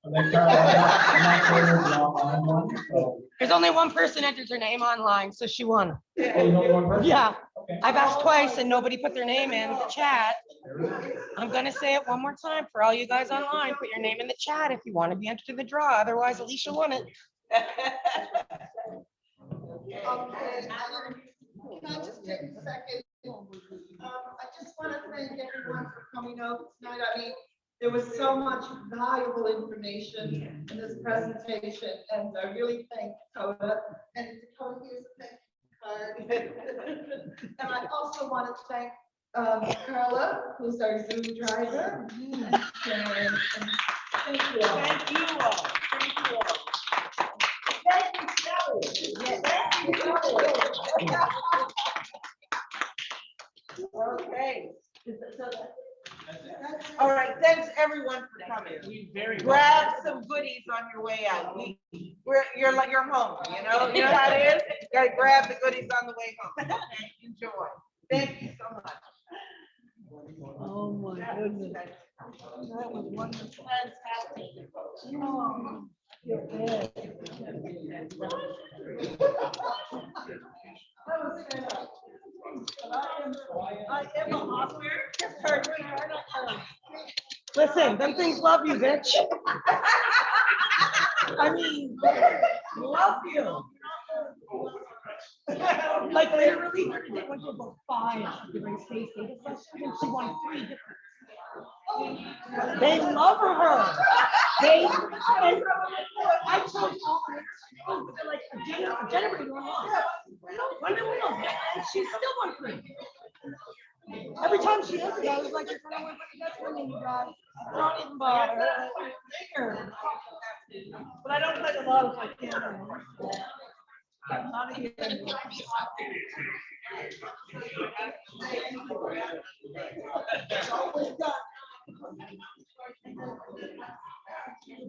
And then Carl, I'm not sure there's an online one, so, There's only one person entered her name online, so she won. oh, there's only one person? Yeah, Okay. I've asked twice and nobody put their name in the chat. There it is. I'm gonna say it one more time for all you guys online. Put your name in the chat if you want to be entered in the draw. Otherwise, Alicia won it. Okay, can I just take a second? I just want to thank everyone for coming out tonight. I mean, there was so much valuable information in this presentation, and I really thank Dakota. And Dakota, here's a thank you card. And I also want to thank Carla, who's our Zoom driver. And Sharon, and thank you all. Thank you all. Thank you all. Thank you, Sally. Thank you, Sally. Okay. All right, thanks everyone for coming. Grab some goodies on your way out. You're like, you're home, you know how it is? You gotta grab the goodies on the way home. Okay, enjoy. Thank you so much. Oh, my goodness. That was wonderful. Fantastic. Oh, you're good. I am a hospital. Listen, them things love you, bitch. I mean, love you. Like literally, they went to about 5 different states, and she won 3 different. They love her. They, and I told all my kids, they're like, a generator. Wonder Wheel, and she's still one for me. Every time she does it, I was like, that's when you guys don't even bother. But I don't play the lotto, so I can't. Not again.